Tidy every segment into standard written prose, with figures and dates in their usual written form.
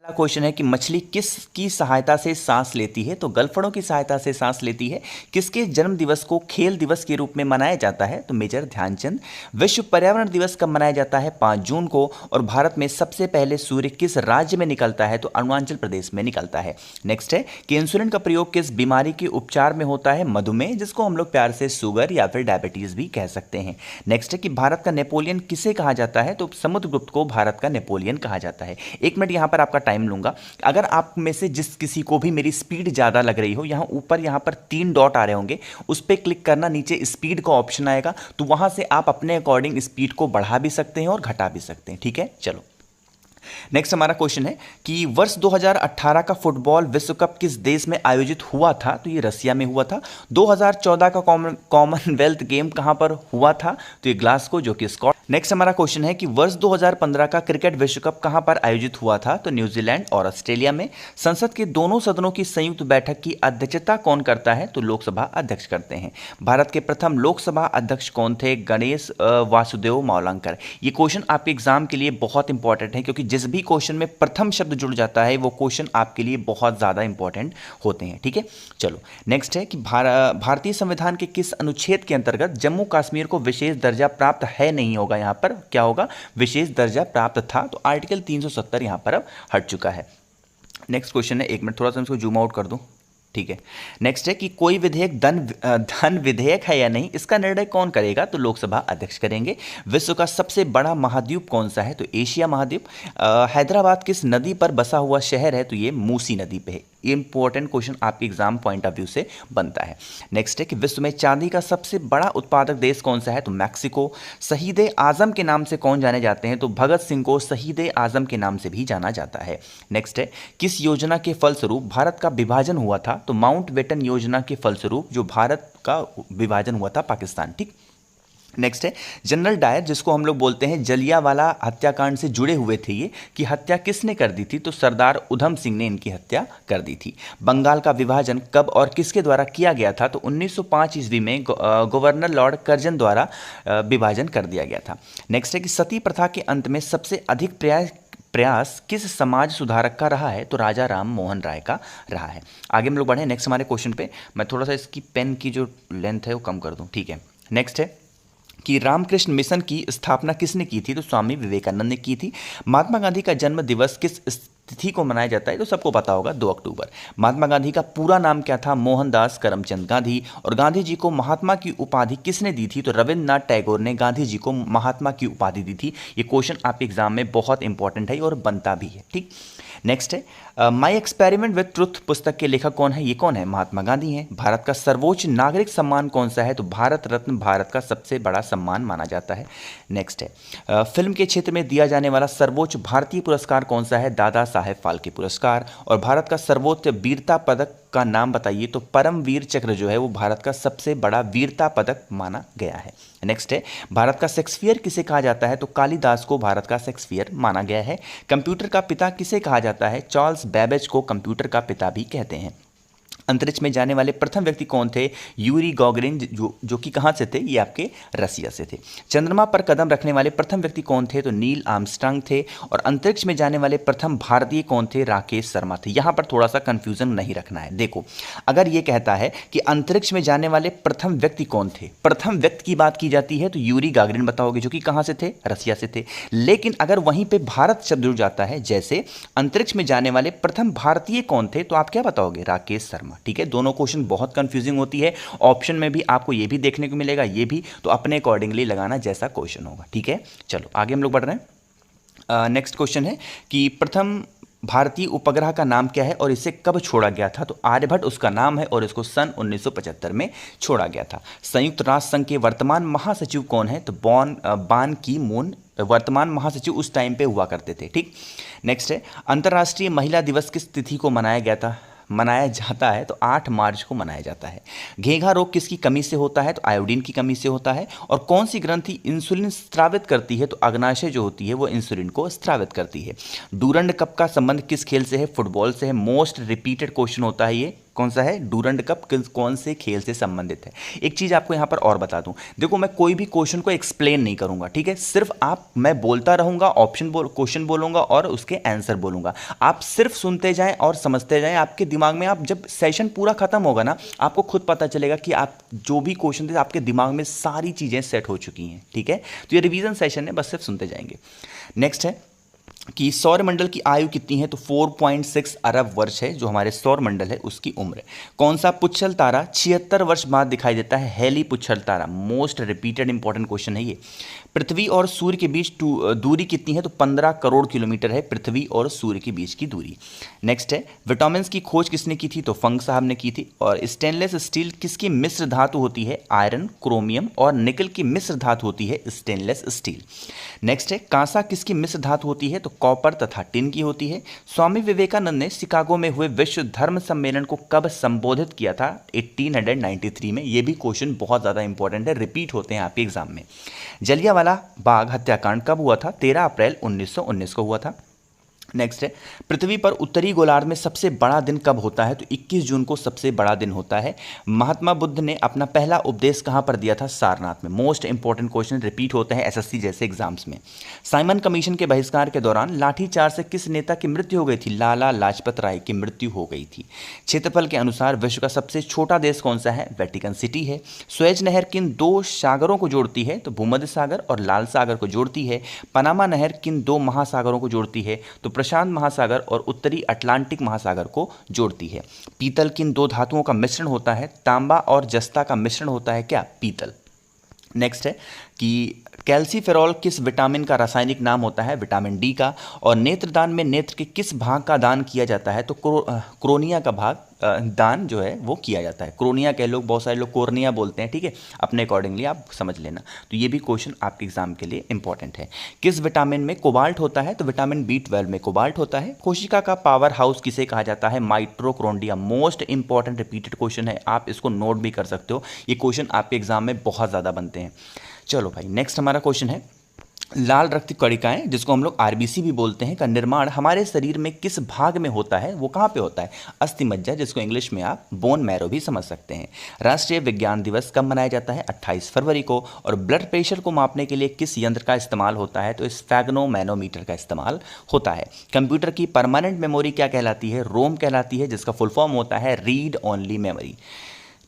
अगला क्वेश्चन है कि मछली किसकी सहायता से सांस लेती है? तो गलफड़ों की सहायता से सांस लेती है। किसके जन्म दिवस को खेल दिवस के रूप में मनाया जाता है? तो मेजर ध्यानचंद। विश्व पर्यावरण दिवस कब मनाया जाता है? 5 जून को। और भारत में सबसे पहले सूर्य किस राज्य में निकलता है? तो अरुणाचल प्रदेश में निकलता है। नेक्स्ट है कि इंसुलिन का प्रयोग किस बीमारी के उपचार में होता है? मधुमेह, जिसको हम लोग प्यार से शुगर या फिर डायबिटीज भी कह सकते हैं। नेक्स्ट है कि भारत का नेपोलियन किसे कहा जाता है? तो समुद्रगुप्त को भारत का नेपोलियन कहा जाता है। 1 मिनट यहां पर आपका टाइम लूंगा। अगर आप में से जिस किसी को भी मेरी स्पीड ज़्यादा लग रही हो, यहाँ ऊपर यहाँ पर 3 डॉट आ रहे होंगे, उस पर क्लिक करना, नीचे स्पीड का ऑप्शन आएगा, तो वहाँ से आप अपने अकॉर्डिंग स्पीड को बढ़ा भी सकते हैं और घटा भी सकते हैं। ठीक है, चलो नेक्स्ट हमारा क्वेश्चन है कि वर्ष 2018 का फुटबॉल विश्व कप किस देश में आयोजित हुआ था? तो ये रसिया में हुआ था। 2014 का कॉमनवेल्थ गेम कहां पर हुआ था? तो ये ग्लासगो, जो कि स्कॉट। नेक्स्ट हमारा क्वेश्चन है कि वर्ष 2015 का क्रिकेट विश्व कप कहां पर आयोजित हुआ था? तो न्यूजीलैंड और ऑस्ट्रेलिया में। संसद के दोनों सदनों की संयुक्त बैठक की अध्यक्षता कौन करता है? तो लोकसभा अध्यक्ष करते हैं। भारत के प्रथम लोकसभा अध्यक्ष कौन थे? गणेश वासुदेव मावलंकर। ये क्वेश्चन आपके एग्जाम के लिए बहुत इंपॉर्टेंट है, क्योंकि जिस भी क्वेश्चन में प्रथम शब्द जुड़ जाता है वो क्वेश्चन आपके लिए बहुत ज़्यादा इंपॉर्टेंट होते हैं। ठीक है, चलो नेक्स्ट है कि भारतीय संविधान के किस अनुच्छेद के अंतर्गत जम्मू कश्मीर को विशेष दर्जा प्राप्त है? नहीं होगा, यहाँ पर क्या होगा? विशेष दर्जा प्राप्त था। तो आर्टिकल 370 यहाँ पर अब हट चुका है। नेक्स्ट क्वेश्चन है, 1 मिनट थोड़ा सा इसको जूम आउट कर दूं। ठीक है, नेक्स्ट है कि कोई विधेयक धन विधेयक है या नहीं, इसका निर्णय कौन करेगा? तो लोकसभा अध्यक्ष करेंगे। विश्व का सबसे बड़ा महाद्वीप कौन सा है? तो एशिया महाद्वीप। हैदराबाद किस नदी पर बसा हुआ शहर है? तो ये मूसी नदी पे है। ये इंपॉर्टेंट क्वेश्चन आपके एग्जाम पॉइंट ऑफ व्यू से बनता है। नेक्स्ट है कि विश्व में चांदी का सबसे बड़ा उत्पादक देश कौन सा है? तो मैक्सिको। शहीद आजम के नाम से कौन जाने जाते हैं? तो भगत सिंह को शहीद आजम के नाम से भी जाना जाता है। नेक्स्ट है किस योजना के फलस्वरूप भारत का विभाजन हुआ था? तो माउंट बेटन योजना के फलस्वरूप जो भारत का विभाजन हुआ था पाकिस्तान। ठीक, नेक्स्ट है जनरल डायर, जिसको हम लोग बोलते हैं जलियांवाला हत्याकांड से जुड़े हुए थे ये, कि हत्या किसने कर दी थी? तो सरदार उधम सिंह ने इनकी हत्या कर दी थी। बंगाल का विभाजन कब और किसके द्वारा किया गया था? तो 1905 ईस्वी में गवर्नर लॉर्ड कर्जन द्वारा विभाजन कर दिया गया था। नेक्स्ट है कि सती प्रथा के अंत में सबसे अधिक प्रयास किस समाज सुधारक का रहा है? तो राजा राम मोहन राय का रहा है। आगे हम लोग बढ़े नेक्स्ट हमारे क्वेश्चन पे। मैं थोड़ा सा इसकी पेन की जो लेंथ है वो कम कर दूं। ठीक है, नेक्स्ट है कि रामकृष्ण मिशन की स्थापना किसने की थी? तो स्वामी विवेकानंद ने की थी। महात्मा गांधी का जन्म दिवस किस तिथि को मनाया जाता है? तो सबको पता होगा, 2 अक्टूबर। महात्मा गांधी का पूरा नाम क्या था? मोहनदास करमचंद गांधी। और गांधी जी को महात्मा की उपाधि किसने दी थी? तो रविंद्रनाथ टैगोर ने गांधी जी को महात्मा की उपाधि दी थी। ये क्वेश्चन आपके एग्जाम में बहुत इंपॉर्टेंट है और बनता भी है। ठीक, नेक्स्ट है माई एक्सपेरिमेंट विथ ट्रुथ पुस्तक के लेखक कौन है? ये कौन है? महात्मा गांधी हैं। भारत का सर्वोच्च नागरिक सम्मान कौन सा है? तो भारत रत्न भारत का सबसे बड़ा सम्मान माना जाता है। नेक्स्ट है फिल्म के क्षेत्र में दिया जाने वाला सर्वोच्च भारतीय पुरस्कार कौन सा है? दादा साहेब फाल्के पुरस्कार। और भारत का सर्वोच्च वीरता पदक का नाम बताइए? तो परमवीर चक्र जो है वो भारत का सबसे बड़ा वीरता पदक माना गया है। नेक्स्ट है भारत का शेक्सपियर किसे कहा जाता है? तो कालिदास को भारत का शेक्सपियर माना गया है। कंप्यूटर का पिता किसे कहा जाता है? चार्ल्स बेबेज को कंप्यूटर का पिता भी कहते हैं। अंतरिक्ष में जाने वाले प्रथम व्यक्ति कौन थे? यूरी गॉगरिन, जो कि कहाँ से थे? ये आपके रसिया से थे। चंद्रमा पर कदम रखने वाले प्रथम व्यक्ति कौन थे? तो नील आर्मस्ट्रांग थे। और अंतरिक्ष में जाने वाले प्रथम भारतीय कौन थे? राकेश शर्मा थे। यहाँ पर थोड़ा सा कंफ्यूजन नहीं रखना है। देखो, अगर ये कहता है कि अंतरिक्ष में जाने वाले प्रथम व्यक्ति कौन थे, प्रथम व्यक्ति की बात की जाती है तो यूरी गागरिन बताओगे, जो कि कहाँ से थे? रसिया से थे। लेकिन अगर वहीं पर भारत शब्द जुड़ जाता है, जैसे अंतरिक्ष में जाने वाले प्रथम भारतीय कौन थे, तो आप क्या बताओगे? राकेश शर्मा। ठीक है, दोनों क्वेश्चन बहुत कंफ्यूजिंग होती है। ऑप्शन में भी आपको ये भी देखने को मिलेगा, ये भी, तो अपने अकॉर्डिंगली लगाना जैसा क्वेश्चन होगा। ठीक है, चलो आगे हम लोग बढ़ रहे हैं। नेक्स्ट क्वेश्चन है कि प्रथम भारतीय उपग्रह का नाम क्या है और इसे कब छोड़ा गया था? तो आर्यभट्ट उसका नाम है और इसको सन 1975 में छोड़ा गया था। संयुक्त राष्ट्र संघ के वर्तमान महासचिव कौन है? तो बान की मून वर्तमान महासचिव उस टाइम पे हुआ करते थे। ठीक, नेक्स्ट है अंतर्राष्ट्रीय महिला दिवस किस तिथि को मनाया जाता है? तो 8 मार्च को मनाया जाता है। घेंघा रोग किसकी कमी से होता है? तो आयोडीन की कमी से होता है। और कौन सी ग्रंथि इंसुलिन स्रावित करती है? तो अग्नाशय जो होती है वो इंसुलिन को स्रावित करती है। डूरंड कप का संबंध किस खेल से है? फुटबॉल से है। मोस्ट रिपीटेड क्वेश्चन होता है ये, कौन सा है, डूरंड कप कौन से खेल से संबंधित है। एक चीज़ आपको यहाँ पर और बता दूं, देखो मैं कोई भी क्वेश्चन को एक्सप्लेन नहीं करूंगा, ठीक है, सिर्फ मैं बोलता रहूंगा, क्वेश्चन बोलूंगा और उसके आंसर बोलूंगा, आप सिर्फ सुनते जाएं और समझते जाएं। आपके दिमाग में, आप जब सेशन पूरा खत्म होगा ना, आपको खुद पता चलेगा कि आप जो भी क्वेश्चन थे आपके दिमाग में सारी चीज़ें सेट हो चुकी हैं, ठीक है। तो ये रिवीजन सेशन है, बस सिर्फ सुनते जाएंगे। नेक्स्ट है कि सौरमंडल की आयु कितनी है, तो 4.6 अरब वर्ष है जो हमारे सौरमंडल है उसकी उम्र। कौन सा पुच्छल तारा 76 वर्ष बाद दिखाई देता है, हेली पुच्छल तारा। मोस्ट रिपीटेड इंपॉर्टेंट क्वेश्चन है ये। पृथ्वी और सूर्य के बीच दूरी कितनी है, तो 15 करोड़ किलोमीटर है पृथ्वी और सूर्य के बीच की दूरी। नेक्स्ट है विटामिन की खोज किसने की थी, तो फंग साहब ने की थी। और स्टेनलेस स्टील किसकी मिश्र धातु होती है, आयरन, क्रोमियम और निकल की मिश्र धातु होती है स्टेनलेस स्टील। नेक्स्ट है कांसा किसकी मिश्र धातु होती है, तो कॉपर तथा टिन की होती है। स्वामी विवेकानंद ने शिकागो में हुए विश्व धर्म सम्मेलन को कब संबोधित किया था, 1893 में। यह भी क्वेश्चन बहुत ज़्यादा इंपॉर्टेंट है, रिपीट होते हैं आपके एग्जाम में। जलियांवाला बाग हत्याकांड कब हुआ था, 13 अप्रैल 1919 को हुआ था। नेक्स्ट है पृथ्वी पर उत्तरी गोलार्ध में सबसे बड़ा दिन कब होता है, तो 21 जून को सबसे बड़ा दिन होता है। महात्मा बुद्ध ने अपना पहला उपदेश कहां पर दिया था, सारनाथ में। मोस्ट इंपॉर्टेंट क्वेश्चन रिपीट होते हैं एसएससी जैसे एग्जाम्स में। साइमन कमीशन के बहिष्कार के दौरान लाठीचार्ज से किस नेता की मृत्यु हो गई थी, लाला लाजपत राय की मृत्यु हो गई थी। क्षेत्रफल के अनुसार विश्व का सबसे छोटा देश कौन सा है, वेटिकन सिटी है। स्वेज नहर किन दो सागरों को जोड़ती है, तो भूमध्य सागर और लाल सागर को जोड़ती है। पनामा नहर किन दो महासागरों को जोड़ती है, तो प्रशांत महासागर और उत्तरी अटलांटिक महासागर को जोड़ती है। पीतल किन दो धातुओं का मिश्रण होता है, तांबा और जस्ता का मिश्रण होता है क्या, पीतल। नेक्स्ट है कि कैल्सीफेरॉल किस विटामिन का रासायनिक नाम होता है, विटामिन डी का। और नेत्रदान में नेत्र के किस भाग का दान किया जाता है, तो क्रोनिया का भाग दान जो है वो किया जाता है। क्रोनिया के लोग, बहुत सारे लोग कोर्निया बोलते हैं, ठीक है, अपने अकॉर्डिंगली आप समझ लेना। तो ये भी क्वेश्चन आपके एग्जाम के लिए इंपॉर्टेंट है। किस विटामिन में कोबाल्ट होता है, तो विटामिन B12 में कोबाल्ट होता है। कोशिका का पावर हाउस किसे कहा जाता है, mitochondria. Most important repeated question है, आप इसको नोट भी कर सकते हो, ये क्वेश्चन आपके एग्जाम में बहुत ज़्यादा बनते हैं। चलो भाई, नेक्स्ट हमारा क्वेश्चन है लाल रक्त कणिकाएं, जिसको हम लोग आरबीसी भी बोलते हैं, का निर्माण हमारे शरीर में किस भाग में होता है, वो कहाँ पे होता है, अस्थि मज्जा, जिसको इंग्लिश में आप बोन मैरो भी समझ सकते हैं। राष्ट्रीय विज्ञान दिवस कब मनाया जाता है, 28 फरवरी को। और ब्लड प्रेशर को मापने के लिए किस यंत्र का इस्तेमाल होता है, तो स्फेग्नोमैनोमीटर का इस्तेमाल होता है। कंप्यूटर की परमानेंट मेमोरी क्या कहलाती है, रोम कहलाती है, जिसका फुल फॉर्म होता है रीड ओनली मेमोरी।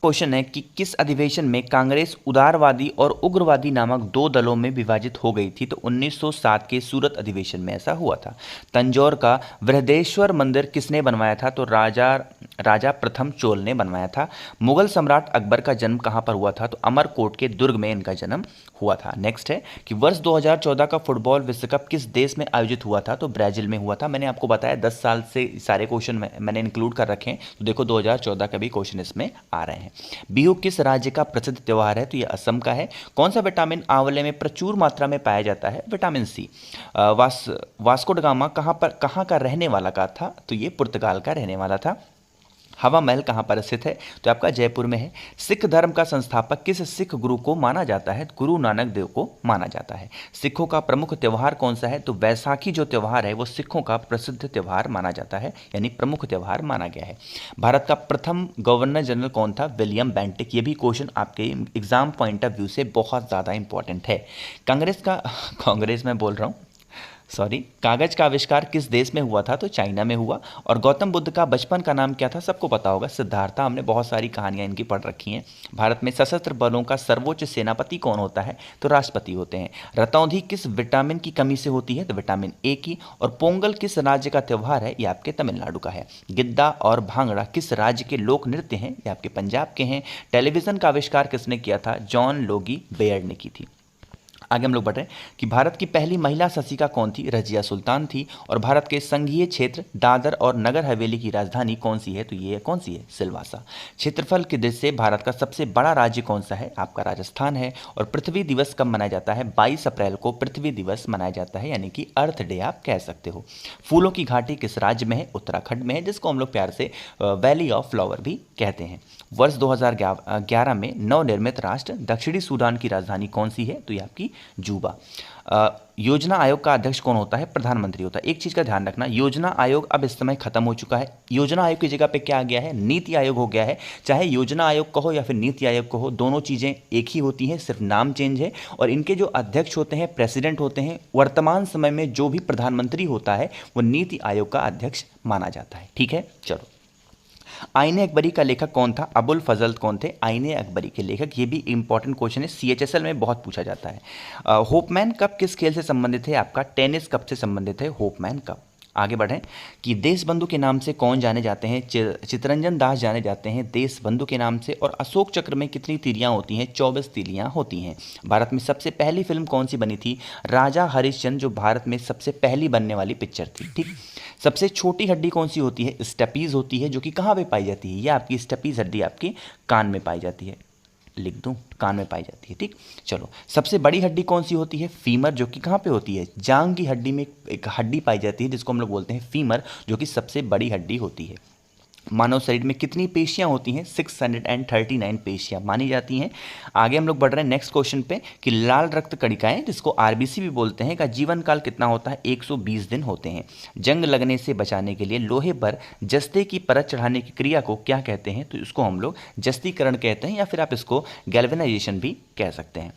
क्वेश्चन है कि किस अधिवेशन में कांग्रेस उदारवादी और उग्रवादी नामक दो दलों में विभाजित हो गई थी, तो 1907 के सूरत अधिवेशन में ऐसा हुआ था। तंजौर का बृहदेश्वर मंदिर किसने बनवाया था, तो राजा प्रथम चोल ने बनवाया था। मुगल सम्राट अकबर का जन्म कहाँ पर हुआ था, तो अमरकोट के दुर्ग में इनका जन्म हुआ था। नेक्स्ट है कि वर्ष 2014 का फुटबॉल विश्व कप किस देश में आयोजित हुआ था, तो ब्राजील में हुआ था। मैंने आपको बताया 10 साल से सारे क्वेश्चन मैंने इंक्लूड कर रखे हैं, तो देखो 2014 का भी क्वेश्चन इसमें आ रहे हैं। बिहू किस राज्य का प्रसिद्ध त्योहार है, तो ये असम का है। कौन सा विटामिन आंवले में प्रचुर मात्रा में पाया जाता है, vitamin C. Vasco da Gama कहाँ का रहने वाला का था, तो ये पुर्तगाल का रहने वाला था। हवा महल कहाँ पर स्थित है, तो आपका जयपुर में है। सिख धर्म का संस्थापक किस सिख गुरु को माना जाता है, गुरु नानक देव को माना जाता है। सिखों का प्रमुख त्यौहार कौन सा है, तो वैसाखी जो त्यौहार है वो सिखों का प्रसिद्ध त्यौहार माना जाता है, यानी प्रमुख त्यौहार माना गया है। भारत का प्रथम गवर्नर जनरल कौन था, विलियम बेंटिक। ये भी क्वेश्चन आपके एग्जाम पॉइंट ऑफ व्यू से बहुत ज़्यादा इंपॉर्टेंट है। कांग्रेस में बोल रहा हूँ, सॉरी, कागज का आविष्कार किस देश में हुआ था, तो चाइना में हुआ। और गौतम बुद्ध का बचपन का नाम क्या था, सबको पता होगा, सिद्धार्था। हमने बहुत सारी कहानियां इनकी पढ़ रखी हैं। भारत में सशस्त्र बलों का सर्वोच्च सेनापति कौन होता है, तो राष्ट्रपति होते हैं। रतौंधी किस विटामिन की कमी से होती है, तो विटामिन ए की। और पोंगल किस राज्य का त्यौहार है, ये आपके तमिलनाडु का है। गिद्दा और भांगड़ा किस राज्य के लोक नृत्य हैं, ये आपके पंजाब के हैं। टेलीविजन का आविष्कार किसने किया था, जॉन लोगी बेयर्ड ने की थी। आगे हम लोग बढ़ रहे हैं कि भारत की पहली महिला शासिका कौन थी, रजिया सुल्तान थी। और भारत के संघीय क्षेत्र दादर और नगर हवेली की राजधानी कौन सी है, तो ये कौन सी है, सिलवासा। क्षेत्रफल की दृष्टि से भारत का सबसे बड़ा राज्य कौन सा है, आपका राजस्थान है। और पृथ्वी दिवस कब मनाया जाता है, 22 अप्रैल को पृथ्वी दिवस मनाया जाता है, यानी कि अर्थ डे आप कह सकते हो। फूलों की घाटी किस राज्य में है, उत्तराखंड में है, जिसको हम लोग प्यार से वैली ऑफ फ्लावर भी कहते हैं। वर्ष 2011 में नवनिर्मित राष्ट्र दक्षिणी सूडान की राजधानी कौन सी है, तो ये आपकी जुबा। योजना आयोग का अध्यक्ष कौन होता है? प्रधानमंत्री होता है। एक चीज़ का ध्यान रखना, योजना आयोग अब इस समय खत्म हो चुका है। योजना आयोग की जगह पे क्या आ गया है? नीति आयोग हो गया है। चाहे योजना आयोग कहो या फिर नीति आयोग कहो, दोनों चीज़ें एक ही होती हैं, सिर्फ नाम चेंज है। और इनके जो अध्यक्ष होते हैं, प्रेसिडेंट होते हैं, वर्तमान समय में जो भी प्रधानमंत्री होता है वो नीति आयोग का अध्यक्ष माना जाता है। ठीक है, चलो। आईने अकबरी का लेखक कौन था? अबुल फजल कौन थे आईने अकबरी के लेखक? ये भी इंपॉर्टेंट क्वेश्चन है, CHSL में बहुत पूछा जाता है। होपमैन कप किस खेल से संबंधित है? आपका टेनिस कप से संबंधित है होपमैन कप। आगे बढ़ें कि देशबंधु के नाम से कौन जाने जाते हैं? चित्तरंजन दास जाने जाते हैं देशबंधु के नाम से। और अशोक चक्र में कितनी तीलियां होती हैं? 24 तीलियां होती हैं। भारत में सबसे पहली फिल्म कौन सी बनी थी? राजा हरिश्चंद्र, जो भारत में सबसे पहली बनने वाली पिक्चर थी। ठीक। सबसे छोटी हड्डी कौन सी होती है? स्टेपीज होती है, जो कि कहाँ पे पाई जाती है? यह आपकी स्टेपीज हड्डी आपके कान में पाई जाती है। लिख दूं, कान में पाई जाती है। ठीक, चलो। सबसे बड़ी हड्डी कौन सी होती है? फीमर, जो कि कहाँ पे होती है? जांग की हड्डी में एक हड्डी पाई जाती है जिसको हम लोग बोलते हैं फीमर, जो कि सबसे बड़ी हड्डी होती है। मानव शरीर में कितनी पेशियां होती हैं? 639 पेशियां मानी जाती हैं। आगे हम लोग बढ़ रहे हैं नेक्स्ट क्वेश्चन पे कि लाल रक्त कणिकाएं, जिसको RBC भी बोलते हैं, का जीवन काल कितना होता है? 120 दिन होते हैं। जंग लगने से बचाने के लिए लोहे पर जस्ते की परत चढ़ाने की क्रिया को क्या कहते हैं? तो इसको हम लोग जस्तीकरण कहते हैं, या फिर आप इसको गैल्वेनाइजेशन भी कह सकते हैं।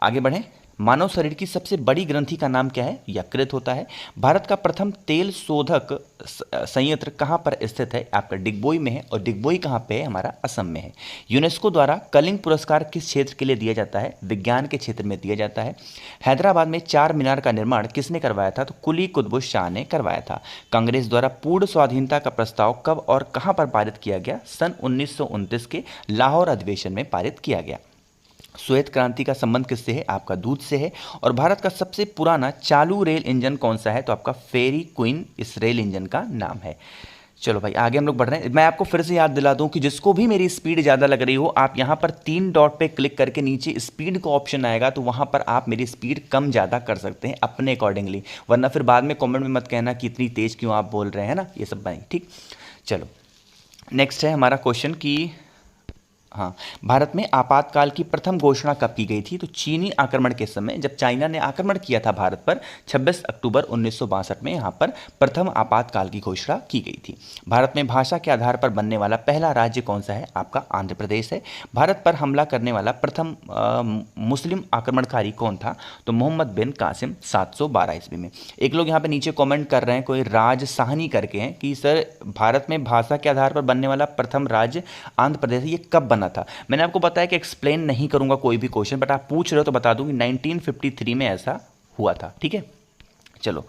आगे बढ़ें। मानव शरीर की सबसे बड़ी ग्रंथि का नाम क्या है? यकृत होता है। भारत का प्रथम तेल शोधक संयंत्र कहाँ पर स्थित है? आपका डिगबोई में है। और डिगबोई कहाँ पे है? हमारा असम में है। यूनेस्को द्वारा कलिंग पुरस्कार किस क्षेत्र के लिए दिया जाता है? विज्ञान के क्षेत्र में दिया जाता है। हैदराबाद में चार मीनार का निर्माण किसने करवाया था? तो कुली कुतुब शाह ने करवाया था। कांग्रेस द्वारा पूर्ण स्वाधीनता का प्रस्ताव कब और कहाँ पर पारित किया गया? सन 1929 के लाहौर अधिवेशन में पारित किया गया। श्वेत क्रांति का संबंध किससे है? आपका दूध से है। और भारत का सबसे पुराना चालू रेल इंजन कौन सा है? तो आपका फेरी क्वीन इस रेल इंजन का नाम है। चलो भाई, आगे हम लोग बढ़ रहे हैं। मैं आपको फिर से याद दिला दूं कि जिसको भी मेरी स्पीड ज़्यादा लग रही हो, आप यहाँ पर 3 डॉट पे क्लिक करके नीचे स्पीड का ऑप्शन आएगा, तो वहाँ पर आप मेरी स्पीड कम ज़्यादा कर सकते हैं अपने अकॉर्डिंगली। वरना फिर बाद में कॉमेंट में मत कहना कि इतनी तेज़ क्यों आप बोल रहे हैं ना, ये सब नहीं। ठीक, चलो। नेक्स्ट है हमारा क्वेश्चन कि हाँ, भारत में आपातकाल की प्रथम घोषणा कब की गई थी? तो चीनी आक्रमण के समय, जब चाइना ने आक्रमण किया था भारत पर 26 अक्टूबर 1962 में, यहाँ पर प्रथम आपातकाल की घोषणा की गई थी। भारत में भाषा के आधार पर बनने वाला पहला राज्य कौन सा है? आपका आंध्र प्रदेश है। भारत पर हमला करने वाला प्रथम मुस्लिम आक्रमणकारी कौन था? तो मोहम्मद बिन कासिम 712 ईस्वी में। एक लोग यहाँ पे नीचे कॉमेंट कर रहे हैं, कोई राज साहनी करके हैं, कि सर भारत में भाषा के आधार पर बनने वाला प्रथम राज्य आंध्र प्रदेश, ये कब बना था? मैंने आपको बताया कि एक्सप्लेन नहीं करूंगा कोई भी क्वेश्चन, बट आप पूछ रहे हो तो बता दूं कि 1953 में ऐसा हुआ था। ठीक है, चलो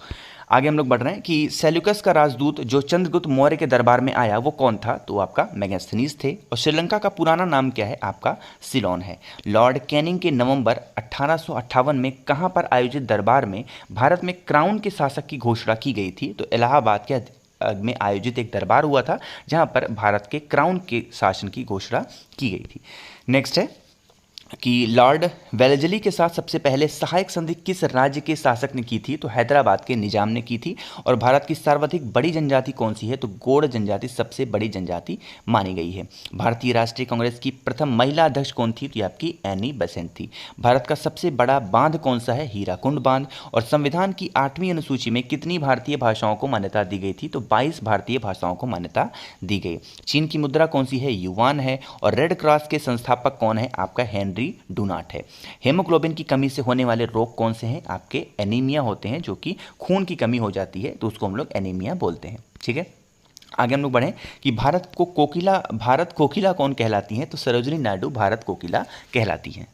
आगे हम लोग बढ़ रहे हैं कि सेल्यूकस का राजदूत जो चंद्रगुप्त मौर्य के दरबार में आया वो कौन था? तो आपका मेगास्थनीज थे। और श्रीलंका का पुराना नाम क्या है? आपका सिलोन है। लॉर्ड कैनिंग के नवंबर 1858 में कहां पर आयोजित दरबार में भारत में क्राउन के शासक की घोषणा की गई थी? तो इलाहाबाद के में आयोजित एक दरबार हुआ था जहां पर भारत के क्राउन के शासन की घोषणा की गई थी। नेक्स्ट है कि लॉर्ड वेलेस्ली के साथ सबसे पहले सहायक संधि किस राज्य के शासक ने की थी? तो हैदराबाद के निजाम ने की थी। और भारत की सर्वाधिक बड़ी जनजाति कौन सी है? तो गोंड जनजाति सबसे बड़ी जनजाति मानी गई है। भारतीय राष्ट्रीय कांग्रेस की प्रथम महिला अध्यक्ष कौन थी? तो आपकी एनी बेसेंट थी। भारत का सबसे बड़ा बांध कौन सा है? हीराकुंड बांध। और संविधान की 8वीं अनुसूची में कितनी भारतीय भाषाओं को मान्यता दी गई थी? तो 22 भारतीय भाषाओं को मान्यता दी गई। चीन की मुद्रा कौन सी है? युआन है। और रेड क्रॉस के संस्थापक कौन है? आपका हेनरी डुनाट है। हेमोग्लोबिन की कमी से होने वाले रोग कौन से हैं? आपके एनीमिया होते हैं, जो कि खून की कमी हो जाती है तो उसको हम लोग एनीमिया बोलते हैं। ठीक है, आगे हम लोग बढ़ें कि भारत कोकिला कौन कहलाती हैं? तो सरोजिनी नायडू भारत कोकिला कहलाती हैं।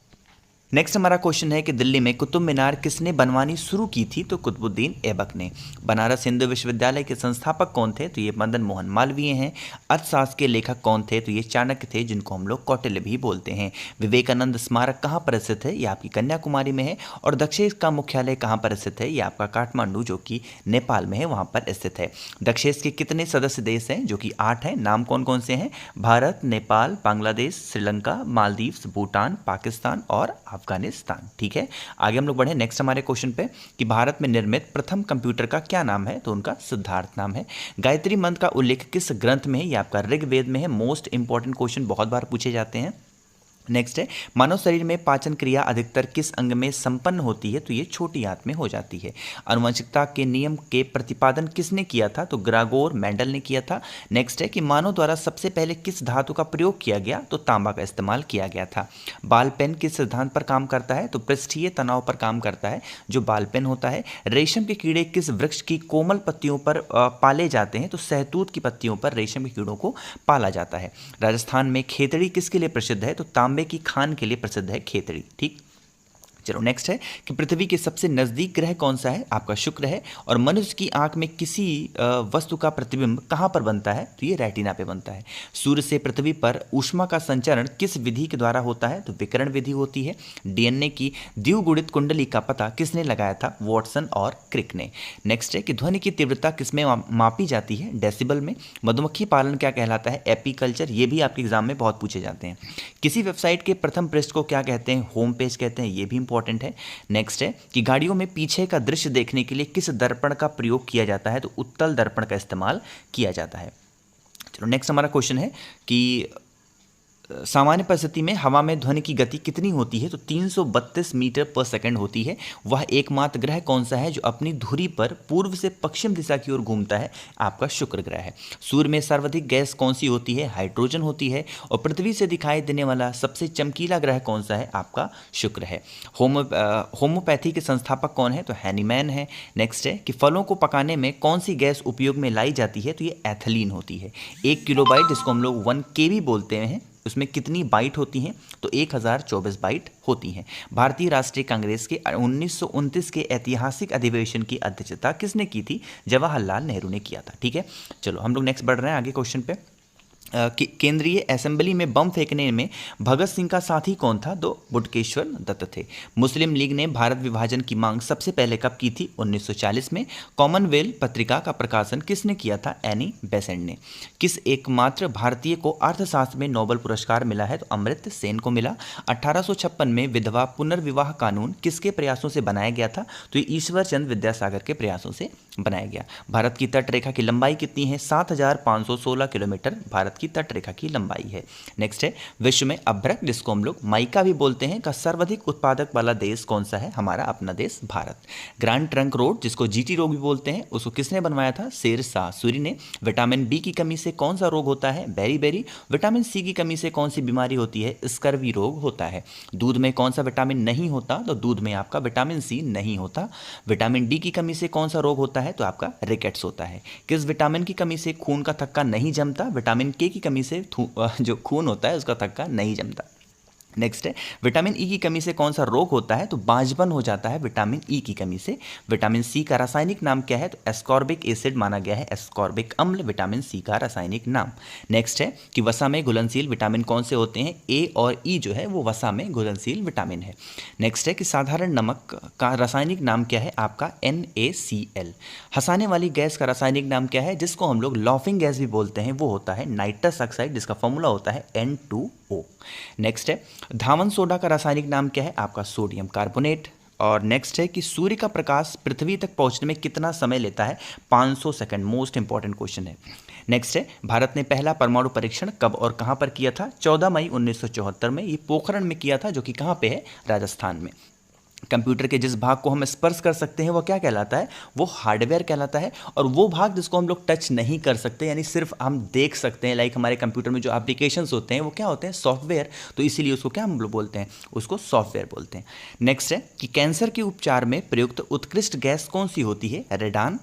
नेक्स्ट हमारा क्वेश्चन है कि दिल्ली में कुतुब मीनार किसने बनवानी शुरू की थी? तो कुतुबुद्दीन ऐबक ने। बनारस हिंदू विश्वविद्यालय के संस्थापक कौन थे? तो ये मदन मोहन मालवीय हैं। अर्थशास्त्र के लेखक कौन थे? तो ये चाणक्य थे, जिनको हम लोग कौटिल्य भी बोलते हैं। विवेकानंद स्मारक कहाँ पर स्थित है? ये आपकी कन्याकुमारी में है। और दक्षेश का मुख्यालय कहाँ पर स्थित है? ये आपका काठमांडू, जो कि नेपाल में है, वहाँ पर स्थित है। दक्षेश के कितने सदस्य देश हैं? जो कि 8 हैं। नाम कौन कौन से हैं? भारत, नेपाल, बांग्लादेश, श्रीलंका, मालदीव्स, भूटान, पाकिस्तान और अफगानिस्तान। ठीक है, आगे हम लोग बढ़े नेक्स्ट हमारे क्वेश्चन पे कि भारत में निर्मित प्रथम कंप्यूटर का क्या नाम है? तो उनका सिद्धार्थ नाम है। गायत्री मंत्र का उल्लेख किस ग्रंथ में है? ये आपका ऋग्वेद में है। मोस्ट इंपॉर्टेंट क्वेश्चन बहुत बार पूछे जाते हैं। नेक्स्ट है, मानव शरीर में पाचन क्रिया अधिकतर किस अंग में संपन्न होती है? तो ये छोटी आंत में हो जाती है। आनुवंशिकता के नियम के प्रतिपादन किसने किया था? तो ग्रागोर मेंडल ने किया था। नेक्स्ट है कि मानव द्वारा सबसे पहले किस धातु का प्रयोग किया गया? तो तांबा का इस्तेमाल किया गया था। बाल पेन किस सिद्धांत पर काम करता है? तो पृष्ठीय तनाव पर काम करता है जो बाल पेन होता है। रेशम के कीड़े किस वृक्ष की कोमल पत्तियों पर पाले जाते हैं? तो सहतूत की पत्तियों पर रेशम के कीड़ों को पाला जाता है। राजस्थान में खेतड़ी किसके लिए प्रसिद्ध है? तो तांबे की खान के लिए प्रसिद्ध है खेतड़ी। ठीक, चलो नेक्स्ट है कि पृथ्वी के सबसे नजदीक ग्रह कौन सा है? आपका शुक्र है। और मनुष्य की आंख में किसी वस्तु का प्रतिबिंब कहां पर बनता है? तो ये रेटिना पे बनता है। सूर्य से पृथ्वी पर ऊष्मा का संचरण किस विधि के द्वारा होता है? तो विकिरण विधि होती है। डीएनए की द्विगुणित कुंडली का पता किसने लगाया था? वॉटसन और क्रिक ने। नेक्स्ट है कि ध्वनि की तीव्रता किसमें मापी जाती है? डेसिबल में। मधुमक्खी पालन क्या कहलाता है? एपीकल्चर। ये भी आपके एग्जाम में बहुत पूछे जाते हैं। किसी वेबसाइट के प्रथम पृष्ठ को क्या कहते हैं? होम पेज कहते हैं। ये भी इंपॉर्टेंट है। नेक्स्ट है कि गाड़ियों में पीछे का दृश्य देखने के लिए किस दर्पण का प्रयोग किया जाता है? तो उत्तल दर्पण का इस्तेमाल किया जाता है। चलो नेक्स्ट हमारा क्वेश्चन है कि सामान्य परिस्थिति में हवा में ध्वनि की गति कितनी होती है? तो 332 मीटर पर सेकंड होती है। वह एकमात्र ग्रह कौन सा है जो अपनी धुरी पर पूर्व से पश्चिम दिशा की ओर घूमता है? आपका शुक्र ग्रह है। सूर्य में सर्वाधिक गैस कौन सी होती है? हाइड्रोजन होती है। और पृथ्वी से दिखाई देने वाला सबसे चमकीला ग्रह कौन सा है? आपका शुक्र है। होम्योपैथी के संस्थापक कौन है? तो हैनीमैन है। नेक्स्ट है कि फलों को पकाने में कौन सी गैस उपयोग में लाई जाती है? तो ये एथिलीन होती है। 1 किलोबाइट जिसको हम लोग 1 KB बोलते हैं, उसमें कितनी बाइट होती हैं? तो 1024 बाइट होती हैं। भारतीय राष्ट्रीय कांग्रेस के 1929 के ऐतिहासिक अधिवेशन की अध्यक्षता किसने की थी? जवाहरलाल नेहरू ने किया था। ठीक है, चलो हम लोग नेक्स्ट बढ़ रहे हैं आगे क्वेश्चन पे। केंद्रीय असेंबली में बम फेंकने में भगत सिंह का साथी कौन था? तो बुटकेश्वर दत्त थे। मुस्लिम लीग ने भारत विभाजन की मांग सबसे पहले कब की थी? 1940 में। कॉमनवेल्थ पत्रिका का प्रकाशन किसने किया था? एनी बेसेंट ने। किस एकमात्र भारतीय को अर्थशास्त्र में नोबेल पुरस्कार मिला है? तो अमर्त्य सेन को मिला। 1856 में विधवा पुनर्विवाह कानून किसके प्रयासों से बनाया गया था? तो ये ईश्वर चंद्र विद्यासागर के प्रयासों से बनाया गया। भारत की तट रेखा की लंबाई कितनी है? 7516 किलोमीटर भारत की तट रेखा की लंबाई है। नेक्स्ट है विश्व में अभ्रक जिसको हम लोग माइका भी बोलते हैं का सर्वाधिक उत्पादक वाला देश कौन सा है? हमारा अपना देश भारत। ग्रैंड ट्रंक रोड जिसको जीटी रोड भी बोलते हैं उसको किसने बनवाया था? शेरशाह सूरी ने। विटामिन बी की कमी से कौन सा रोग होता है? बेरी। विटामिन सी की कमी से कौन सी बीमारी होती है? स्कर्वी रोग होता है। दूध में कौन सा विटामिन नहीं होता? तो दूध में आपका विटामिन सी नहीं होता। विटामिन डी की कमी से कौन सा रोग होता है? तो आपका रिकेट्स होता है। किस विटामिन की कमी से खून का थक्का नहीं जमता? विटामिन के की कमी से जो खून होता है उसका थक्का नहीं जमता। नेक्स्ट है विटामिन ई की कमी से कौन सा रोग होता है? तो बांझपन हो जाता है विटामिन ई की कमी से। विटामिन सी का रासायनिक नाम क्या है? तो एस्कॉर्बिक एसिड माना गया है। एस्कॉर्बिक अम्ल विटामिन सी का रासायनिक नाम। नेक्स्ट है कि वसा में घुलनशील विटामिन कौन से होते हैं? ए और ई जो है वो वसा में घुलनशील विटामिन है। नेक्स्ट है कि साधारण नमक का रासायनिक नाम क्या है? आपका NaCl। हंसाने वाली गैस का रासायनिक नाम क्या है जिसको हम लोग लॉफिंग गैस भी बोलते हैं? वो होता है नाइट्रस ऑक्साइड जिसका फॉर्मूला होता है N2O। नेक्स्ट है धावन सोडा का रासायनिक नाम क्या है? आपका सोडियम कार्बोनेट। और नेक्स्ट है कि सूर्य का प्रकाश पृथ्वी तक पहुंचने में कितना समय लेता है? 500 सेकंड। मोस्ट इंपॉर्टेंट क्वेश्चन है। नेक्स्ट है भारत ने पहला परमाणु परीक्षण कब और कहां पर किया था? 14 मई 1974 में। ये पोखरण में किया था जो कि कहां पे है? राजस्थान में। कंप्यूटर के जिस भाग को हम स्पर्श कर सकते हैं वो क्या कहलाता है? वो हार्डवेयर कहलाता है। और वो भाग जिसको हम लोग टच नहीं कर सकते यानी सिर्फ हम देख सकते हैं, लाइक हमारे कंप्यूटर में जो एप्लीकेशंस होते हैं वो क्या होते हैं? सॉफ्टवेयर। तो इसीलिए उसको क्या हम लोग बोलते हैं? उसको सॉफ्टवेयर बोलते हैं। नेक्स्ट है कि कैंसर के उपचार में प्रयुक्त उत्कृष्ट गैस कौन सी होती है? रेडान।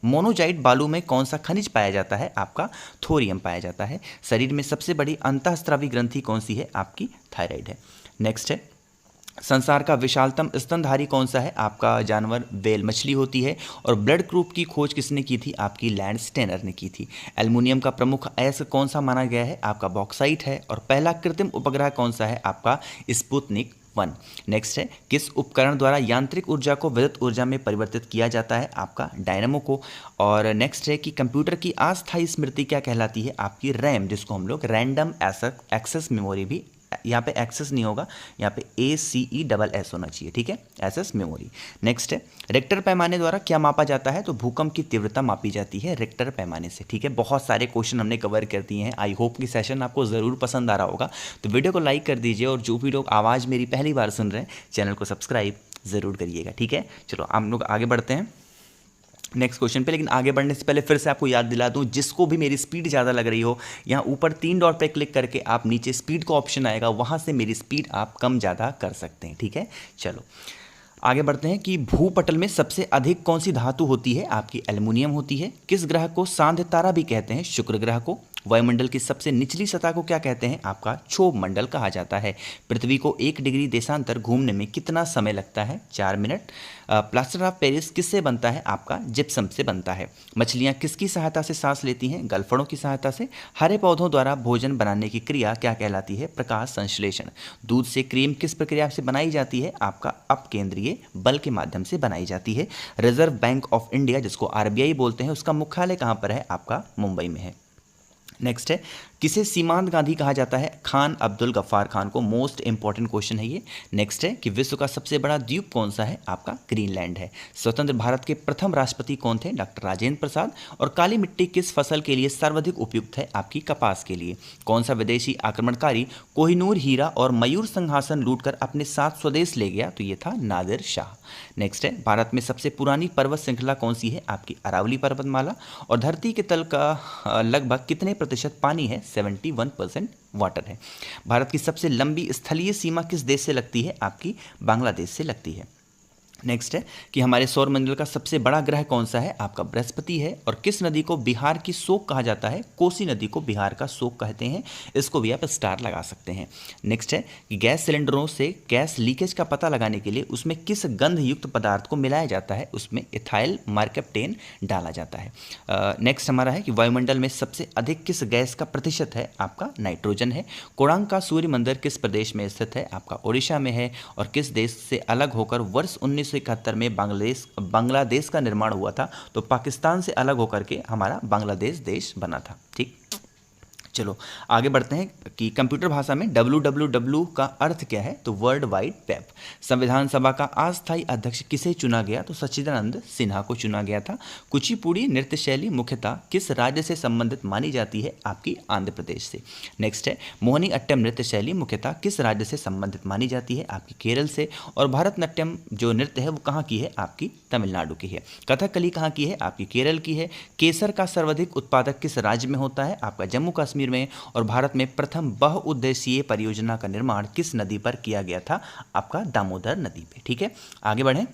मोनोजाइट बालू में कौन सा खनिज पाया जाता है? आपका थोरियम पाया जाता है। शरीर में सबसे बड़ी अंतःस्रावी ग्रंथि कौन सी है? आपकी थायराइड है। नेक्स्ट है संसार का विशालतम स्तनधारी कौन सा है? आपका जानवर व्हेल मछली होती है। और ब्लड ग्रुप की खोज किसने की थी? आपकी लैंड स्टेनर ने की थी। एल्युमिनियम का प्रमुख अयस्क कौन सा माना गया है? आपका बॉक्साइट है। और पहला कृत्रिम उपग्रह कौन सा है? आपका स्पुतनिक 1। नेक्स्ट है किस उपकरण द्वारा यांत्रिक ऊर्जा को विद्युत ऊर्जा में परिवर्तित किया जाता है? आपका डायनामो को। और नेक्स्ट है कि कंप्यूटर की अस्थायी स्मृति क्या कहलाती है? आपकी रैम जिसको हम लोग रैंडम एक्सेस मेमोरी भी यहाँ पे एक्सेस नहीं होगा, यहाँ पे ACESS होना चाहिए, ठीक है, एसएस मेमोरी। नेक्स्ट है, रिक्टर पैमाने द्वारा क्या मापा जाता है? तो भूकंप की तीव्रता मापी जाती है रिक्टर पैमाने से, ठीक है। बहुत सारे क्वेश्चन हमने कवर कर दिए हैं। आई होप कि सेशन आपको ज़रूर पसंद आ रहा होगा, तो वीडियो को लाइक कर दीजिए, और जो भी लोग आवाज़ मेरी पहली बार सुन रहे हैं चैनल को सब्सक्राइब ज़रूर करिएगा, ठीक है। चलो हम लोग आगे बढ़ते हैं नेक्स्ट क्वेश्चन पे। लेकिन आगे बढ़ने से पहले फिर से आपको याद दिला दूं, जिसको भी मेरी स्पीड ज़्यादा लग रही हो, यहाँ ऊपर 3 डॉट पे क्लिक करके आप नीचे स्पीड का ऑप्शन आएगा, वहाँ से मेरी स्पीड आप कम ज़्यादा कर सकते हैं, ठीक है। चलो आगे बढ़ते हैं कि भूपटल में सबसे अधिक कौन सी धातु होती है? आपकी एल्युमिनियम होती है। किस ग्रह को सांध्य तारा भी कहते हैं? शुक्र ग्रह को। वायुमंडल की सबसे निचली सतह को क्या कहते हैं? आपका क्षोभ मंडल कहा जाता है। पृथ्वी को 1 डिग्री देशांतर घूमने में कितना समय लगता है? 4 मिनट। प्लास्टर ऑफ पेरिस किससे बनता है? आपका जिप्सम से बनता है। मछलियाँ किसकी सहायता से सांस लेती हैं? गलफड़ों की सहायता से। हरे पौधों द्वारा भोजन बनाने की क्रिया क्या कहलाती है? प्रकाश संश्लेषण। दूध से क्रीम किस प्रक्रिया से बनाई जाती है? आपका अपकेंद्रीय बल के माध्यम से बनाई जाती है। रिजर्व बैंक ऑफ इंडिया, जिसको RBI बोलते हैं, उसका मुख्यालय कहाँ पर है? आपका मुंबई में है। नेक्स्ट है, किसे सीमांत गांधी कहा जाता है? खान अब्दुल गफ्फार खान को। मोस्ट इंपॉर्टेंट क्वेश्चन है ये। नेक्स्ट है कि विश्व का सबसे बड़ा द्वीप कौन सा है? आपका ग्रीनलैंड है। स्वतंत्र भारत के प्रथम राष्ट्रपति कौन थे? डॉक्टर राजेंद्र प्रसाद। और काली मिट्टी किस फसल के लिए सर्वाधिक उपयुक्त है? आपकी कपास के लिए। कौन सा विदेशी आक्रमणकारी कोहिनूर हीरा और मयूर सिंहासन लूटकर अपने साथ स्वदेश ले गया? तो ये था नादिर शाह। नेक्स्ट है, भारत में सबसे पुरानी पर्वत श्रृंखला कौन सी है? आपकी अरावली पर्वतमाला। और धरती के तल का लगभग कितने प्रतिशत पानी है? 71% वाटर है। भारत की सबसे लंबी स्थलीय सीमा किस देश से लगती है? आपकी बांग्लादेश से लगती है। नेक्स्ट है कि हमारे सौरमंडल का सबसे बड़ा ग्रह कौन सा है? आपका बृहस्पति है। और किस नदी को बिहार की शोक कहा जाता है? कोसी नदी को बिहार का शोक कहते हैं। इसको भी आप स्टार लगा सकते हैं। नेक्स्ट है कि गैस सिलेंडरों से गैस लीकेज का पता लगाने के लिए उसमें किस गंध युक्त पदार्थ को मिलाया जाता है? उसमें इथाइल मर्कैप्टेन डाला जाता है। नेक्स्ट हमारा है कि वायुमंडल में सबसे अधिक किस गैस का प्रतिशत है? आपका नाइट्रोजन है। कोणार्क का सूर्य मंदिर किस प्रदेश में स्थित है? आपका ओडिशा में है। और किस देश से अलग होकर वर्ष 1971 में बांग्लादेश का निर्माण हुआ था? तो पाकिस्तान से अलग होकर के हमारा बांग्लादेश देश बना था, ठीक। चलो आगे बढ़ते हैं कि कंप्यूटर भाषा में www का अर्थ क्या है? तो वर्ल्ड वाइड वेब। संविधान सभा का अस्थायी अध्यक्ष किसे चुना गया? तो सच्चिदानंद सिन्हा को चुना गया था। कुचिपुड़ी नृत्य शैली मुख्यतः किस राज्य से संबंधित मानी जाती है? आपकी आंध्र प्रदेश से। नेक्स्ट है, मोहिनी अट्टम नृत्य शैली मुख्यतः किस राज्य से संबंधित मानी जाती है? आपकी केरल से। और भरतनाट्यम जो नृत्य है वो कहाँ की है? आपकी तमिलनाडु की है। कथकली कहाँ की है? आपकी केरल की है। केसर का सर्वाधिक उत्पादक किस राज्य में होता है? आपका जम्मू कश्मीर में। और भारत में प्रथम बहुउद्देशीय परियोजना का निर्माण किस नदी पर किया गया था? आपका दामोदर नदी पे, ठीक है। आगे बढ़ें।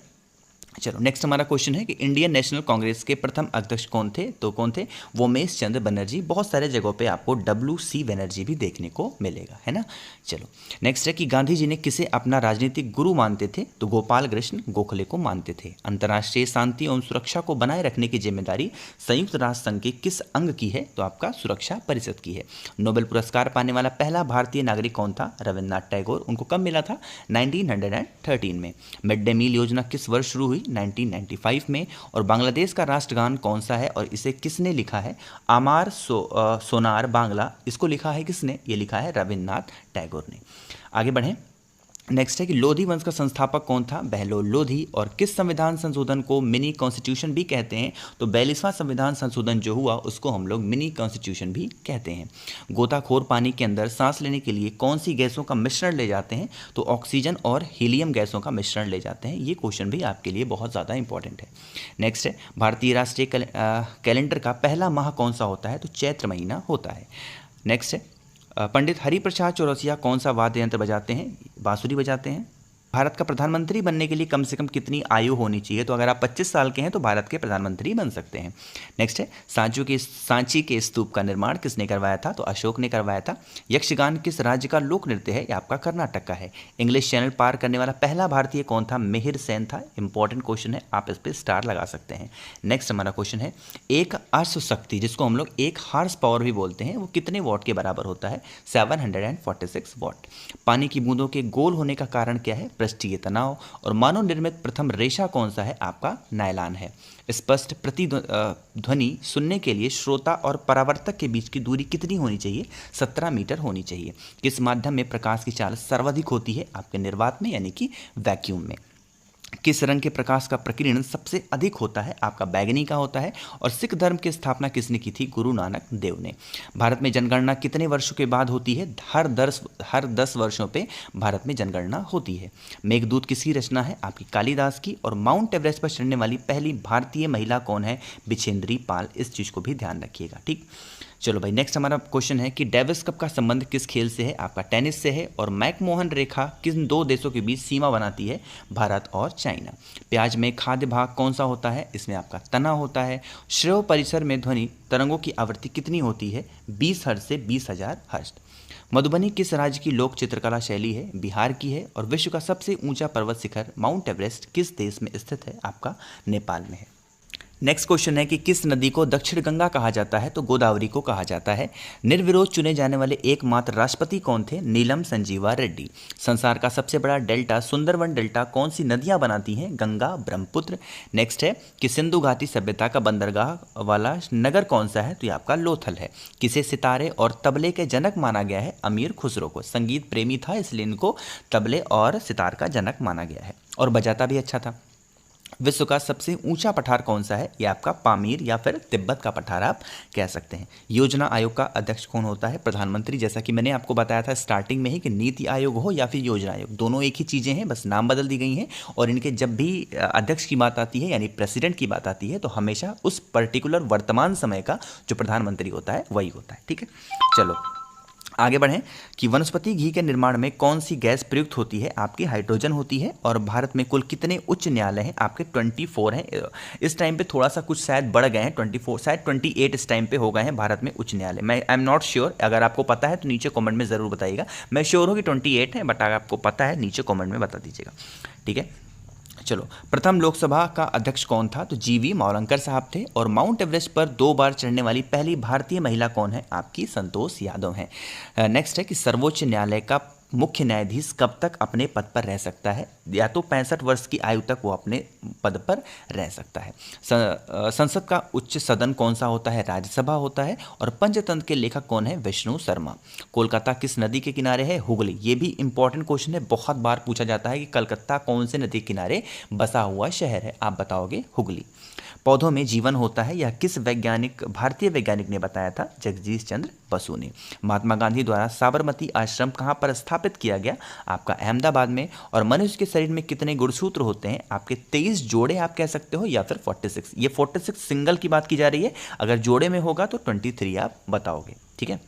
चलो नेक्स्ट हमारा क्वेश्चन है कि इंडियन नेशनल कांग्रेस के प्रथम अध्यक्ष कौन थे? तो कौन थे? वोमेश चंद्र बनर्जी। बहुत सारे जगहों पे आपको WC बनर्जी भी देखने को मिलेगा, है ना। चलो नेक्स्ट है कि गांधी जी ने किसे अपना राजनीतिक गुरु मानते थे? तो गोपाल कृष्ण गोखले को मानते थे। अंतर्राष्ट्रीय शांति एवं सुरक्षा को बनाए रखने की जिम्मेदारी संयुक्त राष्ट्र संघ के किस अंग की है? तो आपका सुरक्षा परिषद की है। नोबेल पुरस्कार पाने वाला पहला भारतीय नागरिक कौन था? रविन्द्रनाथ टैगोर। उनको कब मिला था? 1913 में। मिड डे मील योजना किस वर्ष शुरू हुई? 1995 में। और बांग्लादेश का राष्ट्रगान कौन सा है और इसे किसने लिखा है? आमार सोनार बांग्ला। इसको लिखा है किसने? ये लिखा है रविन्द्रनाथ टैगोर ने। आगे बढ़ें। नेक्स्ट है कि लोधी वंश का संस्थापक कौन था? बहलोल लोधी। और किस संविधान संशोधन को मिनी कॉन्स्टिट्यूशन भी कहते हैं? तो 42वां संविधान संशोधन जो हुआ उसको हम लोग मिनी कॉन्स्टिट्यूशन भी कहते हैं। गोताखोर पानी के अंदर सांस लेने के लिए कौन सी गैसों का मिश्रण ले जाते हैं? तो ऑक्सीजन और हीलियम गैसों का मिश्रण ले जाते हैं। ये क्वेश्चन भी आपके लिए बहुत ज़्यादा इंपॉर्टेंट है। नेक्स्ट है, भारतीय राष्ट्रीय कैलेंडर का पहला माह कौन सा होता है? तो चैत्र महीना होता है। नेक्स्ट है, पंडित हरिप्रसाद चौरसिया कौन सा वाद्य यंत्र बजाते हैं? बांसुरी बजाते हैं। भारत का प्रधानमंत्री बनने के लिए कम से कम कितनी आयु होनी चाहिए? तो अगर आप 25 साल के हैं तो भारत के प्रधानमंत्री बन सकते हैं। नेक्स्ट है, सांची के स्तूप का निर्माण किसने करवाया था? तो अशोक ने करवाया था। यक्षगान किस राज्य का लोक नृत्य है? ये आपका कर्नाटक का है। इंग्लिश चैनल पार करने वाला पहला भारतीय कौन था? मिहिर सेन था। इंपॉर्टेंट क्वेश्चन है, आप इस पर स्टार लगा सकते हैं। नेक्स्ट हमारा क्वेश्चन है, एक अश्वशक्ति जिसको हम लोग एक हार्स पावर भी बोलते हैं वो कितने वॉट के बराबर होता है? 746 वॉट। पानी की बूंदों के गोल होने का कारण क्या है? पृष्ठीय तनाव। और मानव निर्मित प्रथम रेशा कौन सा है? आपका नायलॉन है। स्पष्ट प्रतिध्वनि सुनने के लिए श्रोता और परावर्तक के बीच की दूरी कितनी होनी चाहिए? 17 मीटर होनी चाहिए। किस माध्यम में प्रकाश की चाल सर्वाधिक होती है? आपके निर्वात में यानी कि वैक्यूम में। किस रंग के प्रकाश का प्रकीर्णन सबसे अधिक होता है? आपका बैगनी का होता है। और सिख धर्म की स्थापना किसने की थी? गुरु नानक देव ने। भारत में जनगणना कितने वर्षों के बाद होती है? हर 10 वर्षों पे भारत में जनगणना होती है। मेघदूत किसकी रचना है? आपकी कालिदास की। और माउंट एवरेस्ट पर चढ़ने वाली पहली भारतीय महिला कौन है? बिछेंद्री पाल। इस चीज़ को भी ध्यान रखिएगा, ठीक। चलो भाई, नेक्स्ट हमारा क्वेश्चन है कि डेविस कप का संबंध किस खेल से है? आपका टेनिस से है। और मैकमोहन रेखा किन दो देशों के बीच सीमा बनाती है? भारत और चाइना। प्याज में खाद्य भाग कौन सा होता है? इसमें आपका तना होता है। श्रेय परिसर में ध्वनि तरंगों की आवृत्ति कितनी होती है? 20 हर्ट्ज से 20,000 हर्ट्ज। मधुबनी किस राज्य की लोक चित्रकला शैली है? बिहार की है। और विश्व का सबसे ऊंचा पर्वत शिखर माउंट एवरेस्ट किस देश में स्थित है? आपका नेपाल में है। नेक्स्ट क्वेश्चन है कि किस नदी को दक्षिण गंगा कहा जाता है? तो गोदावरी को कहा जाता है। निर्विरोध चुने जाने वाले एकमात्र राष्ट्रपति कौन थे? नीलम संजीवा रेड्डी। संसार का सबसे बड़ा डेल्टा सुंदरवन डेल्टा कौन सी नदियां बनाती हैं? गंगा, ब्रह्मपुत्र। नेक्स्ट है कि सिंधु घाटी सभ्यता का बंदरगाह वाला नगर कौन सा है? तो ये आपका लोथल है। किसे सितारे और तबले के जनक माना गया है? अमीर खुसरो को। संगीत प्रेमी था इसलिए इनको तबले और सितार का जनक माना गया है। और बजाता भी अच्छा था। विश्व का सबसे ऊंचा पठार कौन सा है? ये आपका पामीर या फिर तिब्बत का पठार आप कह सकते हैं। योजना आयोग का अध्यक्ष कौन होता है? प्रधानमंत्री। जैसा कि मैंने आपको बताया था स्टार्टिंग में ही कि नीति आयोग हो या फिर योजना आयोग, दोनों एक ही चीज़ें हैं, बस नाम बदल दी गई हैं। और इनके जब भी अध्यक्ष की बात आती है यानी प्रेसिडेंट की बात आती है तो हमेशा उस पर्टिकुलर वर्तमान समय का जो प्रधानमंत्री होता है वही होता है, ठीक है। चलो आगे बढ़ें कि वनस्पति घी के निर्माण में कौन सी गैस प्रयुक्त होती है? आपकी हाइड्रोजन होती है। और भारत में कुल कितने उच्च न्यायालय हैं? आपके 24 हैं। इस टाइम पे थोड़ा सा कुछ शायद बढ़ गए हैं, 24 शायद 28 इस टाइम पे हो गए हैं भारत में उच्च न्यायालय। मैं आई एम नॉट श्योर, अगर आपको पता है तो नीचे कॉमेंट में ज़रूर बताइएगा। मैं श्योर हूँ कि 28 है, बट अगर आपको पता है नीचे कॉमेंट में बता दीजिएगा, ठीक है। चलो, प्रथम लोकसभा का अध्यक्ष कौन था? तो जीवी मावलंकर साहब थे। और माउंट एवरेस्ट पर 2 बार चढ़ने वाली पहली भारतीय महिला कौन है? आपकी संतोष यादव हैं। नेक्स्ट है कि सर्वोच्च न्यायालय का मुख्य न्यायाधीश कब तक अपने पद पर रह सकता है? या तो 65 वर्ष की आयु तक वो अपने पद पर रह सकता है। संसद का उच्च सदन कौन सा होता है? राज्यसभा होता है। और पंचतंत्र के लेखक कौन है? विष्णु शर्मा। कोलकाता किस नदी के किनारे है? हुगली। ये भी इंपॉर्टेंट क्वेश्चन है, बहुत बार पूछा जाता है कि कलकत्ता कौन से नदी के किनारे बसा हुआ शहर है? आप बताओगे हुगली। पौधों में जीवन होता है, यह किस भारतीय वैज्ञानिक ने बताया था? जगदीश चंद्र बसु ने। महात्मा गांधी द्वारा साबरमती आश्रम कहाँ पर स्थापित किया गया? आपका अहमदाबाद में। और मनुष्य के शरीर में कितने गुणसूत्र होते हैं? आपके 23 जोड़े आप कह सकते हो, या फिर 46। ये 46 सिंगल की बात की जा रही है, अगर जोड़े में होगा तो 23 आप बताओगे, ठीक है।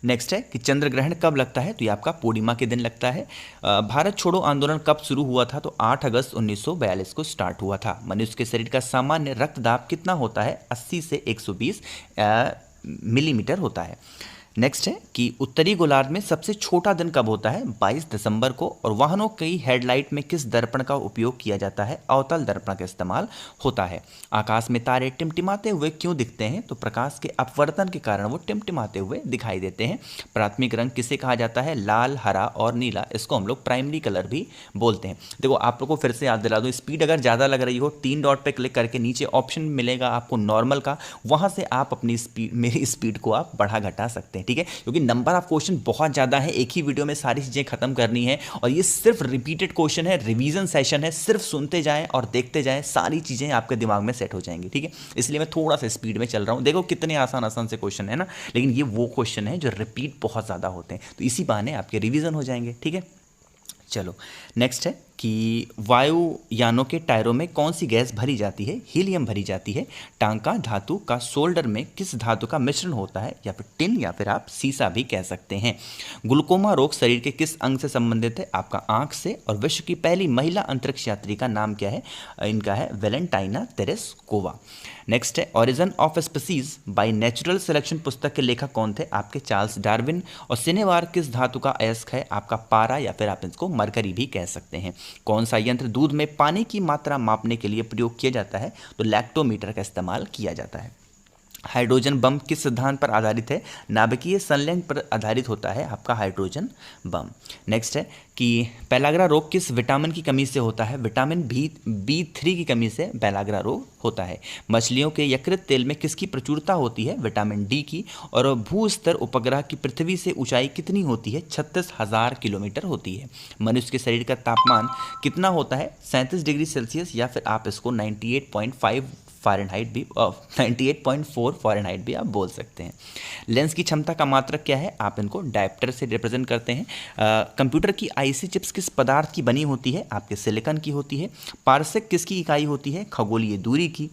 नेक्स्ट है कि चंद्र ग्रहण कब लगता है? तो ये आपका पूर्णिमा के दिन लगता है। भारत छोड़ो आंदोलन कब शुरू हुआ था? तो 8 अगस्त 1942 को स्टार्ट हुआ था। मनुष्य के शरीर का सामान्य रक्तदाब कितना होता है? 80 से 120 मिलीमीटर होता है। नेक्स्ट है कि उत्तरी गोलार्ध में सबसे छोटा दिन कब होता है? 22 दिसंबर को। और वाहनों की हेडलाइट में किस दर्पण का उपयोग किया जाता है? अवतल दर्पण का इस्तेमाल होता है। आकाश में तारे टिमटिमाते हुए क्यों दिखते हैं? तो प्रकाश के अपवर्तन के कारण वो टिमटिमाते हुए दिखाई देते हैं। प्राथमिक रंग किसे कहा जाता है? लाल, हरा और नीला। इसको हम लोग प्राइमरी कलर भी बोलते हैं। देखो आप लोग को फिर से याद दिला दूँ, स्पीड अगर ज़्यादा लग रही हो 3 डॉट पे क्लिक करके नीचे ऑप्शन मिलेगा आपको नॉर्मल का, वहाँ से आप अपनी स्पीड, मेरी स्पीड को आप बढ़ा घटा सकते हैं, ठीक है। क्योंकि नंबर ऑफ क्वेश्चन बहुत ज़्यादा है, एक ही वीडियो में सारी चीज़ें खत्म करनी है। और ये सिर्फ रिपीटेड क्वेश्चन है, रिवीजन सेशन है, सिर्फ सुनते जाएं और देखते जाएं, सारी चीज़ें आपके दिमाग में सेट हो जाएंगी, ठीक है। इसलिए मैं थोड़ा सा स्पीड में चल रहा हूँ। देखो कितने आसान आसान से क्वेश्चन है ना, लेकिन ये वो क्वेश्चन है जो रिपीट बहुत ज़्यादा होते हैं, तो इसी बहाने आपके रिवीजन हो जाएंगे, ठीक है। चलो नेक्स्ट है कि वायुयानों के टायरों में कौन सी गैस भरी जाती है? हीलियम भरी जाती है। टांका धातु का सोल्डर में किस धातु का मिश्रण होता है? या फिर टिन, या फिर आप सीसा भी कह सकते हैं। ग्लूकोमा रोग शरीर के किस अंग से संबंधित है? आपका आंख से। और विश्व की पहली महिला अंतरिक्ष यात्री का नाम क्या है? इनका है वेलेंटाइना तेरेस्कोवा। नेक्स्ट है origin of species by natural selection पुस्तक के लेखक कौन थे? आपके चार्ल्स डार्विन। और सिनेवार किस धातु का अयस्क है? आपका पारा, या फिर आप इसको मरकरी भी कह सकते हैं। कौन सा यंत्र दूध में पानी की मात्रा मापने के लिए प्रयोग किया जाता है? तो लैक्टोमीटर का इस्तेमाल किया जाता है। हाइड्रोजन बम किस सिद्धांत पर आधारित है? नाभिकीय संलयन पर आधारित होता है आपका हाइड्रोजन बम। नेक्स्ट है कि पेलाग्रा रोग किस विटामिन की कमी से होता है? विटामिन B3 की कमी से पेलाग्रा रोग होता है। मछलियों के यकृत तेल में किसकी प्रचुरता होती है? विटामिन D की। और भू स्तर उपग्रह की पृथ्वी से ऊंचाई कितनी होती है? 36,000 किलोमीटर होती है। मनुष्य के शरीर का तापमान कितना होता है? 37 डिग्री सेल्सियस, या फिर आप इसको 98.5 फ़ारेनहाइट भी 98.4 फ़ारेनहाइट भी आप बोल सकते हैं। लेंस की क्षमता का मात्रक क्या है? आप इनको डायप्टर से रिप्रेजेंट करते हैं। कंप्यूटर की आईसी चिप्स किस पदार्थ की बनी होती है? आपके सिलिकॉन की होती है। पारसेक किसकी इकाई होती है? खगोलीय दूरी की।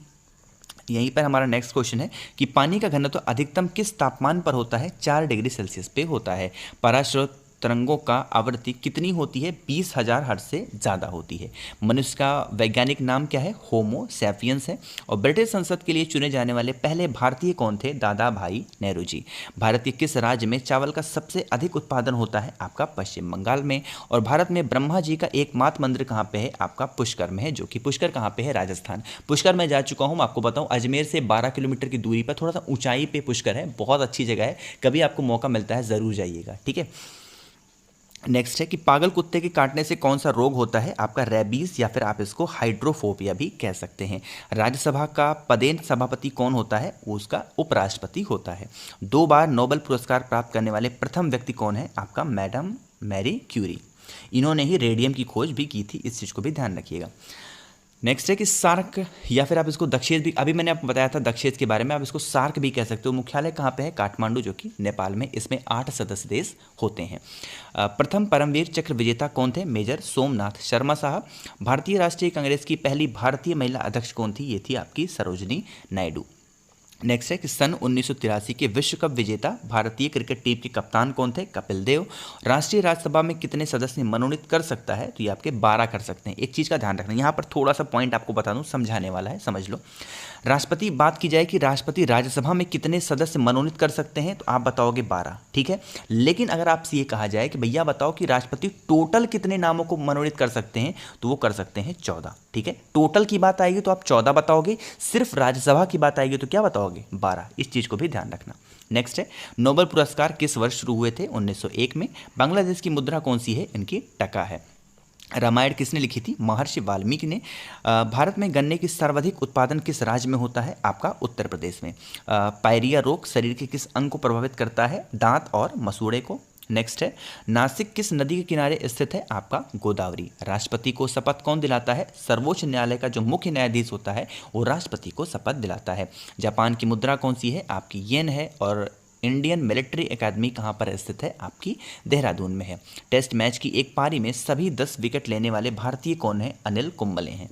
यहीं पर हमारा नेक्स्ट क्वेश्चन है कि पानी का घनत्व अधिकतम किस तापमान पर होता है? 4 डिग्री सेल्सियस पे होता है। पराश्रय तरंगों का आवृत्ति कितनी होती है? 20,000 हर्ट्ज से ज़्यादा होती है। मनुष्य का वैज्ञानिक नाम क्या है? होमो सैपियंस है। और ब्रिटिश संसद के लिए चुने जाने वाले पहले भारतीय कौन थे? दादा भाई नेहरू जी। भारत के किस राज्य में चावल का सबसे अधिक उत्पादन होता है? आपका पश्चिम बंगाल में। और भारत में ब्रह्मा जी का एकमात्र मंदिर कहाँ पे है? आपका पुष्कर में है, जो कि पुष्कर कहाँ पे है? राजस्थान। पुष्कर में जा चुका हूँ, आपको बताऊँ अजमेर से 12 किलोमीटर की दूरी पर थोड़ा सा ऊंचाई पे पुष्कर है। बहुत अच्छी जगह है, कभी आपको मौका मिलता है ज़रूर जाइएगा, ठीक है। नेक्स्ट है कि पागल कुत्ते के काटने से कौन सा रोग होता है? आपका रेबीज, या फिर आप इसको हाइड्रोफोबिया भी कह सकते हैं। राज्यसभा का पदेन सभापति कौन होता है? वो उसका उपराष्ट्रपति होता है। 2 बार नोबेल पुरस्कार प्राप्त करने वाले प्रथम व्यक्ति कौन है? आपका मैडम मैरी क्यूरी। इन्होंने ही रेडियम की खोज भी की थी, इस चीज़ को भी ध्यान रखिएगा। नेक्स्ट है कि सार्क, या फिर आप इसको दक्षेज भी, अभी मैंने आपको बताया था दक्षेज के बारे में, आप इसको सार्क भी कह सकते हो। मुख्यालय कहाँ पे है? काठमांडू, जो कि नेपाल में। इसमें 8 सदस्य देश होते हैं। प्रथम परमवीर चक्र विजेता कौन थे? मेजर सोमनाथ शर्मा साहब। भारतीय राष्ट्रीय कांग्रेस की पहली भारतीय महिला अध्यक्ष कौन थी? ये थी आपकी सरोजनी नायडू। नेक्स्ट है कि सन 1983 के विश्व कप विजेता भारतीय क्रिकेट टीम के कप्तान कौन थे? कपिल देव। राष्ट्रीय राज्यसभा में कितने सदस्य मनोनीत कर सकता है? तो ये आपके 12 कर सकते हैं। एक चीज़ का ध्यान रखना, यहाँ पर थोड़ा सा पॉइंट आपको बता दूँ, समझाने वाला है, समझ लो। राष्ट्रपति, बात की जाए कि राष्ट्रपति राज्यसभा में कितने सदस्य मनोनीत कर सकते हैं, तो आप बताओगे 12, ठीक है। लेकिन अगर आपसे ये कहा जाए कि भैया बताओ कि राष्ट्रपति टोटल कितने नामों को मनोनीत कर सकते हैं, तो वो कर सकते हैं 14, ठीक है। टोटल की बात आएगी तो आप 14 बताओगे, सिर्फ राज्यसभा की बात आएगी तो क्या बताओगे? 12। इस चीज़ को भी ध्यान रखना। नेक्स्ट है, नोबेल पुरस्कार किस वर्ष शुरू हुए थे? 1901 में। बांग्लादेश की मुद्रा कौन सी है? इनकी टका है। रामायण किसने लिखी थी? महर्षि वाल्मीकि ने। भारत में गन्ने की सर्वाधिक उत्पादन किस राज्य में होता है? आपका उत्तर प्रदेश में। पायरिया रोग शरीर के किस अंग को प्रभावित करता है? दांत और मसूड़े को। नेक्स्ट है, नासिक किस नदी के किनारे स्थित है? आपका गोदावरी। राष्ट्रपति को शपथ कौन दिलाता है? सर्वोच्च न्यायालय का जो मुख्य न्यायाधीश होता है वो राष्ट्रपति को शपथ दिलाता है। जापान की मुद्रा कौन सी है? आपकी येन है। और इंडियन मिलिट्री एकेडमी कहाँ पर स्थित है? आपकी देहरादून में है। टेस्ट मैच की एक पारी में सभी 10 विकेट लेने वाले भारतीय कौन हैं? अनिल कुंबले हैं।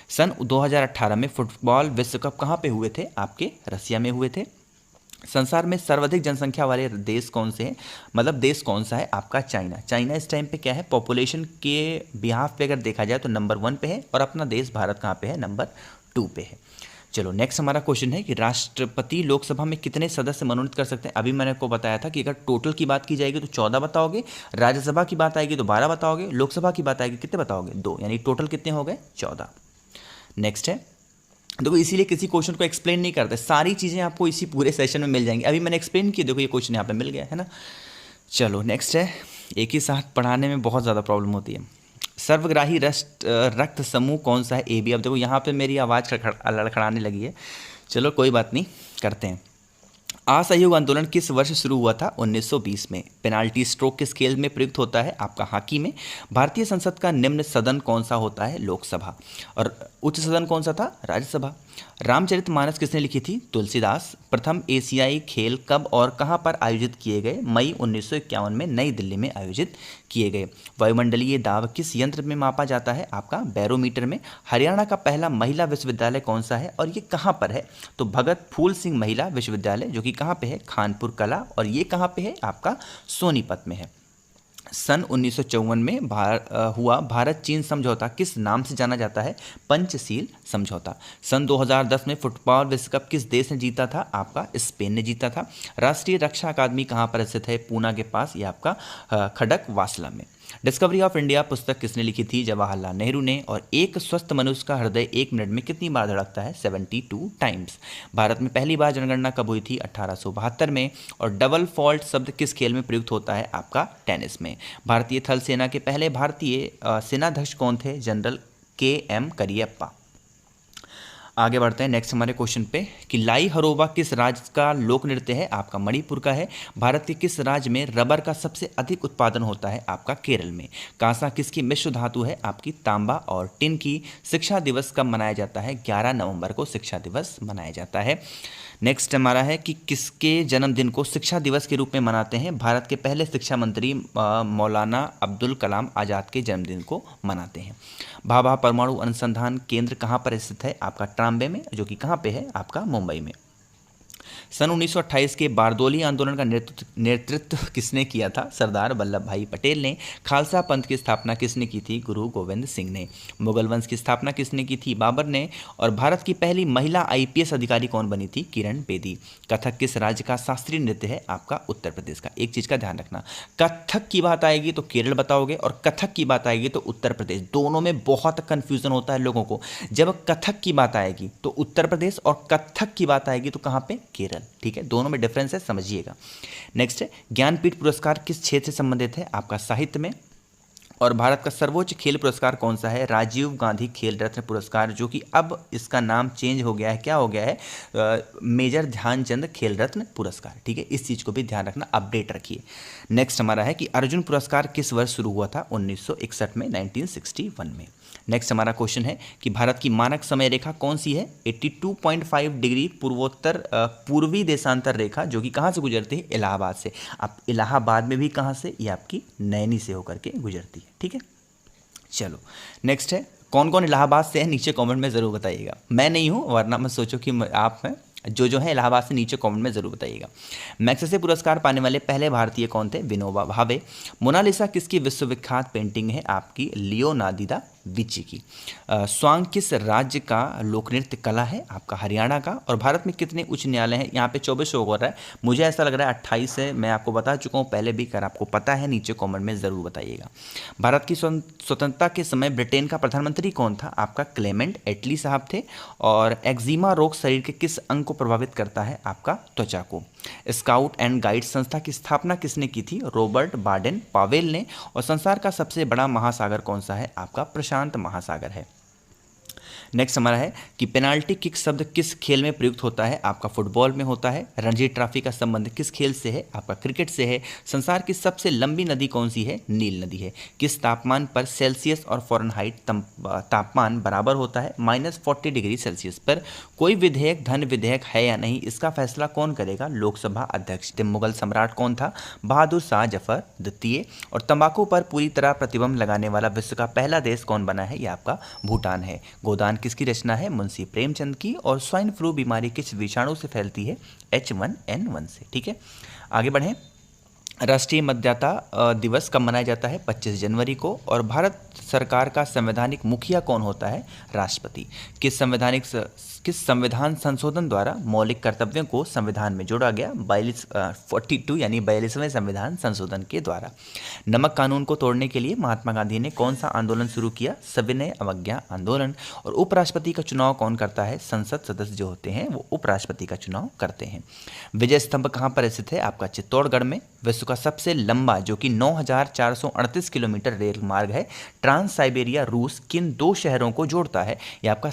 सन 2018 में फुटबॉल विश्व कप कहाँ पे हुए थे? आपके रसिया में हुए थे। संसार में सर्वाधिक जनसंख्या वाले देश कौन से हैं? मतलब देश कौन सा है? आपका चाइना। चाइना इस टाइम पे क्या है? पॉपुलेशन के बिहाफ पे अगर देखा जाए तो नंबर 1 पे है, और अपना देश भारत कहाँ पे है? नंबर 2 पे है। चलो नेक्स्ट हमारा क्वेश्चन है कि राष्ट्रपति लोकसभा में कितने सदस्य मनोनीत कर सकते हैं? अभी मैंने आपको बताया था कि अगर टोटल की बात की जाएगी तो 14 बताओगे, राज्यसभा की बात आएगी तो 12 बताओगे, लोकसभा की बात आएगी कितने बताओगे? 2, यानी टोटल कितने हो गए? 14। नेक्स्ट है, देखो इसीलिए किसी क्वेश्चन को एक्सप्लेन नहीं करते, सारी चीज़ें आपको इसी पूरे सेशन में मिल जाएंगी। अभी मैंने एक्सप्लेन किया, देखो ये क्वेश्चन यहाँ पे मिल गया है ना। चलो नेक्स्ट है, एक ही साथ पढ़ाने में बहुत ज़्यादा प्रॉब्लम होती है। सर्वग्राही रक्त समूह कौन सा है? A B. अब देखो यहाँ पे मेरी आवाज़ लड़खड़ाने लगी है, चलो कोई बात नहीं, करते हैं। असहयोग आंदोलन किस वर्ष शुरू हुआ था? 1920 में। पेनाल्टी स्ट्रोक किस खेल में प्रयुक्त होता है? आपका हॉकी में। भारतीय संसद का निम्न सदन कौन सा होता है? लोकसभा। और उच्च सदन कौन सा था? राज्यसभा। रामचरितमानस किसने लिखी थी? तुलसीदास। प्रथम एशियाई खेल कब और कहाँ पर आयोजित किए गए? मई 1951 में नई दिल्ली में आयोजित किए गए। वायुमंडलीय दाब किस यंत्र में मापा जाता है? आपका बैरोमीटर में। हरियाणा का पहला महिला विश्वविद्यालय कौन सा है और ये कहाँ पर है? तो भगत फूल सिंह महिला विश्वविद्यालय, जो कि कहाँ पे है? खानपुर कला। और ये कहाँ पे है? आपका सोनीपत में है। सन 1954 में हुआ भारत चीन समझौता किस नाम से जाना जाता है? पंचशील समझौता। सन 2010 में फुटबॉल विश्व कप किस देश ने जीता था? आपका स्पेन ने जीता था। राष्ट्रीय रक्षा अकादमी कहाँ पर स्थित है? पूना के पास, ये आपका खड़क वासला में। डिस्कवरी ऑफ इंडिया पुस्तक किसने लिखी थी? जवाहरलाल नेहरू ने। और एक स्वस्थ मनुष्य का हृदय 1 मिनट में कितनी बार धड़कता है? 72 टाइम्स। भारत में पहली बार जनगणना कब हुई थी? 1872 में। और डबल फॉल्ट शब्द किस खेल में प्रयुक्त होता है? आपका टेनिस में। भारतीय थल सेना के पहले भारतीय सेनाध्यक्ष कौन थे? General KM Cariappa. आगे बढ़ते हैं नेक्स्ट हमारे क्वेश्चन पे कि लाई हरोबा किस राज्य का लोक नृत्य है? आपका मणिपुर का है। भारत के किस राज्य में रबर का सबसे अधिक उत्पादन होता है? आपका केरल में। कांसा किसकी मिश्र धातु है? आपकी तांबा। और टिन की। शिक्षा दिवस कब मनाया जाता है? 11 नवंबर को शिक्षा दिवस मनाया जाता है। नेक्स्ट हमारा है कि किसके जन्मदिन को शिक्षा दिवस के रूप में मनाते हैं? भारत के पहले शिक्षा मंत्री मौलाना अब्दुल कलाम आज़ाद के जन्मदिन को मनाते हैं। भाभा परमाणु अनुसंधान केंद्र कहाँ पर स्थित है? आपका ट्राम्बे में, जो कि कहाँ पे है? आपका मुंबई में। सन 1928 के बारदोली आंदोलन का नेतृत्व किसने किया था? सरदार वल्लभ भाई पटेल ने। खालसा पंथ की स्थापना किसने की थी? गुरु गोविंद सिंह ने। मुगल वंश की स्थापना किसने की थी? बाबर ने। और भारत की पहली महिला IPS अधिकारी कौन बनी थी? किरण बेदी। कथक किस राज्य का शास्त्रीय नृत्य है? आपका उत्तर प्रदेश का। एक चीज़ का ध्यान रखना, कथक की बात आएगी तो केरल बताओगे और कथक की बात आएगी तो उत्तर प्रदेश। दोनों में बहुत कन्फ्यूजन होता है लोगों को। जब कथक की बात आएगी तो उत्तर प्रदेश और कथक की बात आएगी तो कहाँ पे? केरल। ठीक है, दोनों में डिफरेंस है, समझिएगा। नेक्स्ट है ज्ञानपीठ पुरस्कार किस क्षेत्र से संबंधित है? आपका साहित्य में। और भारत का सर्वोच्च खेल पुरस्कार कौन सा है? राजीव गांधी खेल रत्न पुरस्कार, जो कि अब इसका नाम चेंज हो गया है। क्या हो गया है? मेजर ध्यानचंद खेल रत्न पुरस्कार। ठीक है, इस चीज़ को भी ध्यान रखना, अपडेट रखिए। नेक्स्ट हमारा है कि अर्जुन पुरस्कार किस वर्ष शुरू हुआ था? 1961 में, 1961 में। नेक्स्ट हमारा क्वेश्चन है कि भारत की मानक समय रेखा कौन सी है? 82.5 डिग्री पूर्वी देशांतर रेखा, जो कि कहाँ से गुजरती है? इलाहाबाद से। अब इलाहाबाद में भी कहाँ से? ये आपकी नैनी से होकर के गुजरती है। ठीक है, चलो नेक्स्ट है कौन कौन इलाहाबाद से है? नीचे कमेंट में ज़रूर बताइएगा। मैं नहीं हूँ, वरना मत सोचो कि आप हैं। जो है इलाहाबाद से नीचे कमेंट में ज़रूर बताइएगा। मैग्सेसे पुरस्कार पाने वाले पहले भारतीय कौन थे? विनोबा भावे। मोनालिसा किसकी विश्वविख्यात पेंटिंग है? आपकी लियोनार्दो दा विंची की। स्वांग किस राज्य का लोक नृत्य कला है? आपका हरियाणा का। और भारत में कितने उच्च न्यायालय हैं? यहाँ पे 24 शो हो रहा है, मुझे ऐसा लग रहा है 28 है। मैं आपको बता चुका हूँ पहले भी, अगर आपको पता है नीचे कमेंट में ज़रूर बताइएगा। भारत की स्वतंत्रता के समय ब्रिटेन का प्रधानमंत्री कौन था? आपका क्लेमेंट एटली साहब थे। और एक्जिमा रोग शरीर के किस अंग को प्रभावित करता है? आपका त्वचा को। स्काउट एंड गाइड संस्था की स्थापना किसने की थी? रॉबर्ट बाडेन पावेल ने। और संसार का सबसे बड़ा महासागर कौन सा है? आपका प्रशांत महासागर है। नेक्स्ट हमारा है कि पेनाल्टी किक शब्द किस खेल में प्रयुक्त होता है? आपका फुटबॉल में होता है। रणजी ट्रॉफी का संबंध किस खेल से है? आपका क्रिकेट से है। संसार की सबसे लंबी नदी कौन सी है? नील नदी है। किस तापमान पर सेल्सियस और फ़ारेनहाइट तापमान बराबर होता है? -40 डिग्री सेल्सियस पर। कोई विधेयक धन विधेयक है या नहीं, इसका फैसला कौन करेगा? लोकसभा अध्यक्ष। मुगल सम्राट कौन था? बहादुर शाह जफर द्वितीय। और तंबाकू पर पूरी तरह प्रतिबंध लगाने वाला विश्व का पहला देश कौन बना है? यह आपका भूटान है। गोदान किसकी रचना है? मुंशी प्रेमचंद की। और स्वाइन फ्लू बीमारी किस विषाणु से फैलती है? H1N1 से। ठीक है, आगे बढ़ें। राष्ट्रीय मतदाता दिवस कब मनाया जाता है? 25 जनवरी को। और भारत सरकार का संवैधानिक मुखिया कौन होता है? राष्ट्रपति। किस संविधान संशोधन द्वारा मौलिक कर्तव्यों को संविधान में जोड़ा गया? 42 यानी 42वें संविधान संशोधन के द्वारा। नमक कानून को तोड़ने के लिए महात्मा गांधी ने कौन सा आंदोलन शुरू किया? सविनय अवज्ञा आंदोलन। और उपराष्ट्रपति का चुनाव कौन करता है? संसद सदस्य जो होते हैं वो उपराष्ट्रपति का चुनाव करते हैं। विजय स्तंभ कहाँ पर स्थित है? आपका चित्तौड़गढ़ में। विश्व का सबसे लंबा, जो कि 9438 किलोमीटर रेल मार्ग है, ट्रांस साइबेरिया रूस किन 2 शहरों को जोड़ता है? यह आपका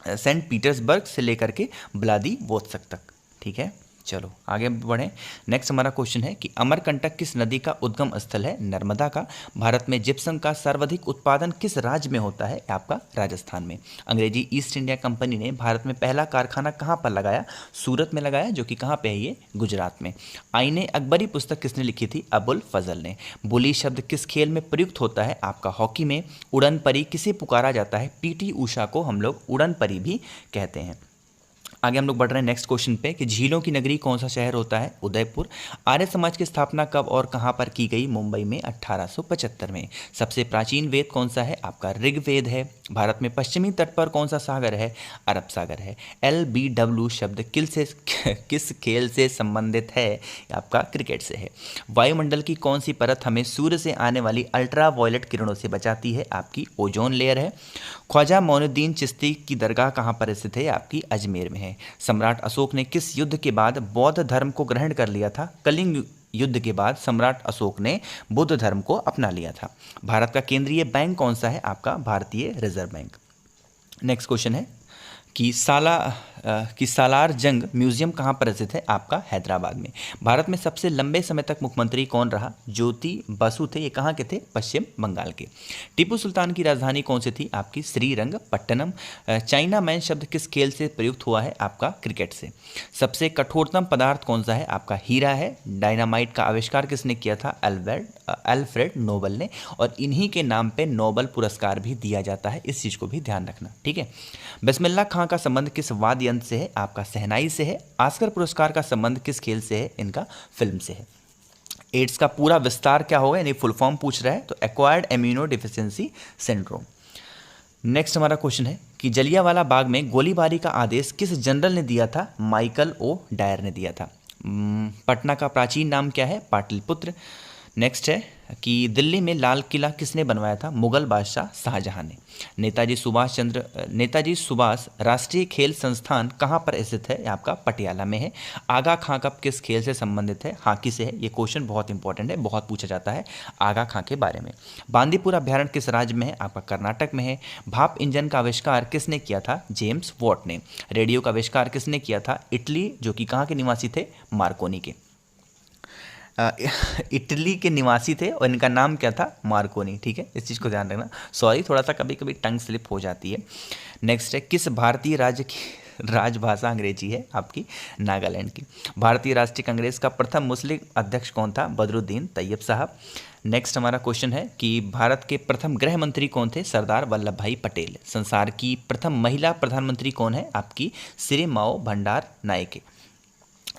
सेंट पीटर्सबर्ग से लेकर के व्लादिवोस्तोक तक। ठीक है, चलो आगे बढ़ें। नेक्स्ट हमारा क्वेश्चन है कि अमरकंटक किस नदी का उद्गम स्थल है? नर्मदा का। भारत में जिप्सम का सर्वाधिक उत्पादन किस राज्य में होता है? आपका राजस्थान में। अंग्रेजी ईस्ट इंडिया कंपनी ने भारत में पहला कारखाना कहाँ पर लगाया? सूरत में लगाया, जो कि कहाँ पे है? ये गुजरात में। आईने अकबरी पुस्तक किसने लिखी थी? अबुल फजल ने। बुली शब्द किस खेल में प्रयुक्त होता है? आपका हॉकी में। उड़न परी किसे पुकारा जाता है? PT उषा को हम लोग उड़न परी भी कहते हैं। आगे हम लोग बढ़ रहे हैं नेक्स्ट क्वेश्चन पे कि झीलों की नगरी कौन सा शहर होता है? उदयपुर। आर्य समाज की स्थापना कब और कहाँ पर की गई? मुंबई में 1875 में। सबसे प्राचीन वेद कौन सा है? आपका ऋग्वेद है। भारत में पश्चिमी तट पर कौन सा सागर है? अरब सागर है। LBW शब्द किस खेल से संबंधित है? आपका क्रिकेट से है। वायुमंडल की कौन सी परत हमें सूर्य से आने वाली अल्ट्रा वायलेट किरणों से बचाती है? आपकी ओजोन लेयर है। ख्वाजा मोइनुद्दीन चिश्ती की दरगाह कहाँ पर स्थित है? आपकी अजमेर में है। सम्राट अशोक ने किस युद्ध के बाद बौद्ध धर्म को ग्रहण कर लिया था? कलिंग युद्ध के बाद सम्राट अशोक ने बुद्ध धर्म को अपना लिया था। भारत का केंद्रीय बैंक कौन सा है? आपका भारतीय रिजर्व बैंक। नेक्स्ट क्वेश्चन है कि सालार जंग म्यूजियम कहाँ पर स्थित है? आपका हैदराबाद में। भारत में सबसे लंबे समय तक मुख्यमंत्री कौन रहा? ज्योति बसु थे। ये कहाँ के थे? पश्चिम बंगाल के। टीपू सुल्तान की राजधानी कौन सी थी? आपकी श्रीरंगपट्टनम। चाइना मैन शब्द किस खेल से प्रयुक्त हुआ है? आपका क्रिकेट से। सबसे कठोरतम पदार्थ कौन सा है? आपका हीरा है। डायनामाइट का आविष्कार किसने किया था? अल्फ्रेड नोबल ने। और इन्हीं के नाम पे नोबल पुरस्कार भी दिया जाता है, इस चीज़ को भी ध्यान रखना, ठीक है। बिस्मिल्लाह खां का संबंध किस वाद्य यंत्र से है? आपका शहनाई से है। ऑस्कर पुरस्कार का संबंध किस खेल से है? इनका फिल्म से है। एड्स का पूरा विस्तार क्या होगा, यानी फुल फॉर्म पूछ रहा है, तो acquired immuno deficiency syndrome. Next हमारा क्वेश्चन है कि जलियांवाला बाग में गोलीबारी का आदेश किस जनरल ने दिया था? माइकल ओ डायर ने दिया था। पटना का प्राचीन नाम क्या है? पाटलिपुत्र। नेक्स्ट है कि दिल्ली में लाल किला किसने बनवाया था? मुगल बादशाह शाहजहां ने। नेताजी सुभाष राष्ट्रीय खेल संस्थान कहाँ पर स्थित है? आपका पटियाला में है। आगा खां कप किस खेल से संबंधित है? हॉकी से है। ये क्वेश्चन बहुत इंपॉर्टेंट है, बहुत पूछा जाता है आगा खां के बारे में। बांदीपुर अभ्यारण्य किस राज्य में है? आपका कर्नाटक में है। भाप इंजन का आविष्कार किसने किया था? जेम्स वॉट ने। रेडियो का आविष्कार किसने किया था? इटली, जो कि कहाँ के निवासी थे? मार्कोनी के। इटली के निवासी थे और इनका नाम क्या था? मार्कोनी, ठीक है, इस चीज़ को ध्यान रखना। सॉरी, थोड़ा सा कभी कभी टंग स्लिप हो जाती है। नेक्स्ट है किस भारतीय राज्य की राजभाषा अंग्रेजी है? आपकी नागालैंड की। भारतीय राष्ट्रीय कांग्रेस का प्रथम मुस्लिम अध्यक्ष कौन था? बदरुद्दीन तैयब साहब। नेक्स्ट हमारा क्वेश्चन है कि भारत के प्रथम गृह मंत्री कौन थे? सरदार वल्लभ भाई पटेल। संसार की प्रथम महिला प्रधानमंत्री कौन है? आपकी श्री माओ भंडार नायके।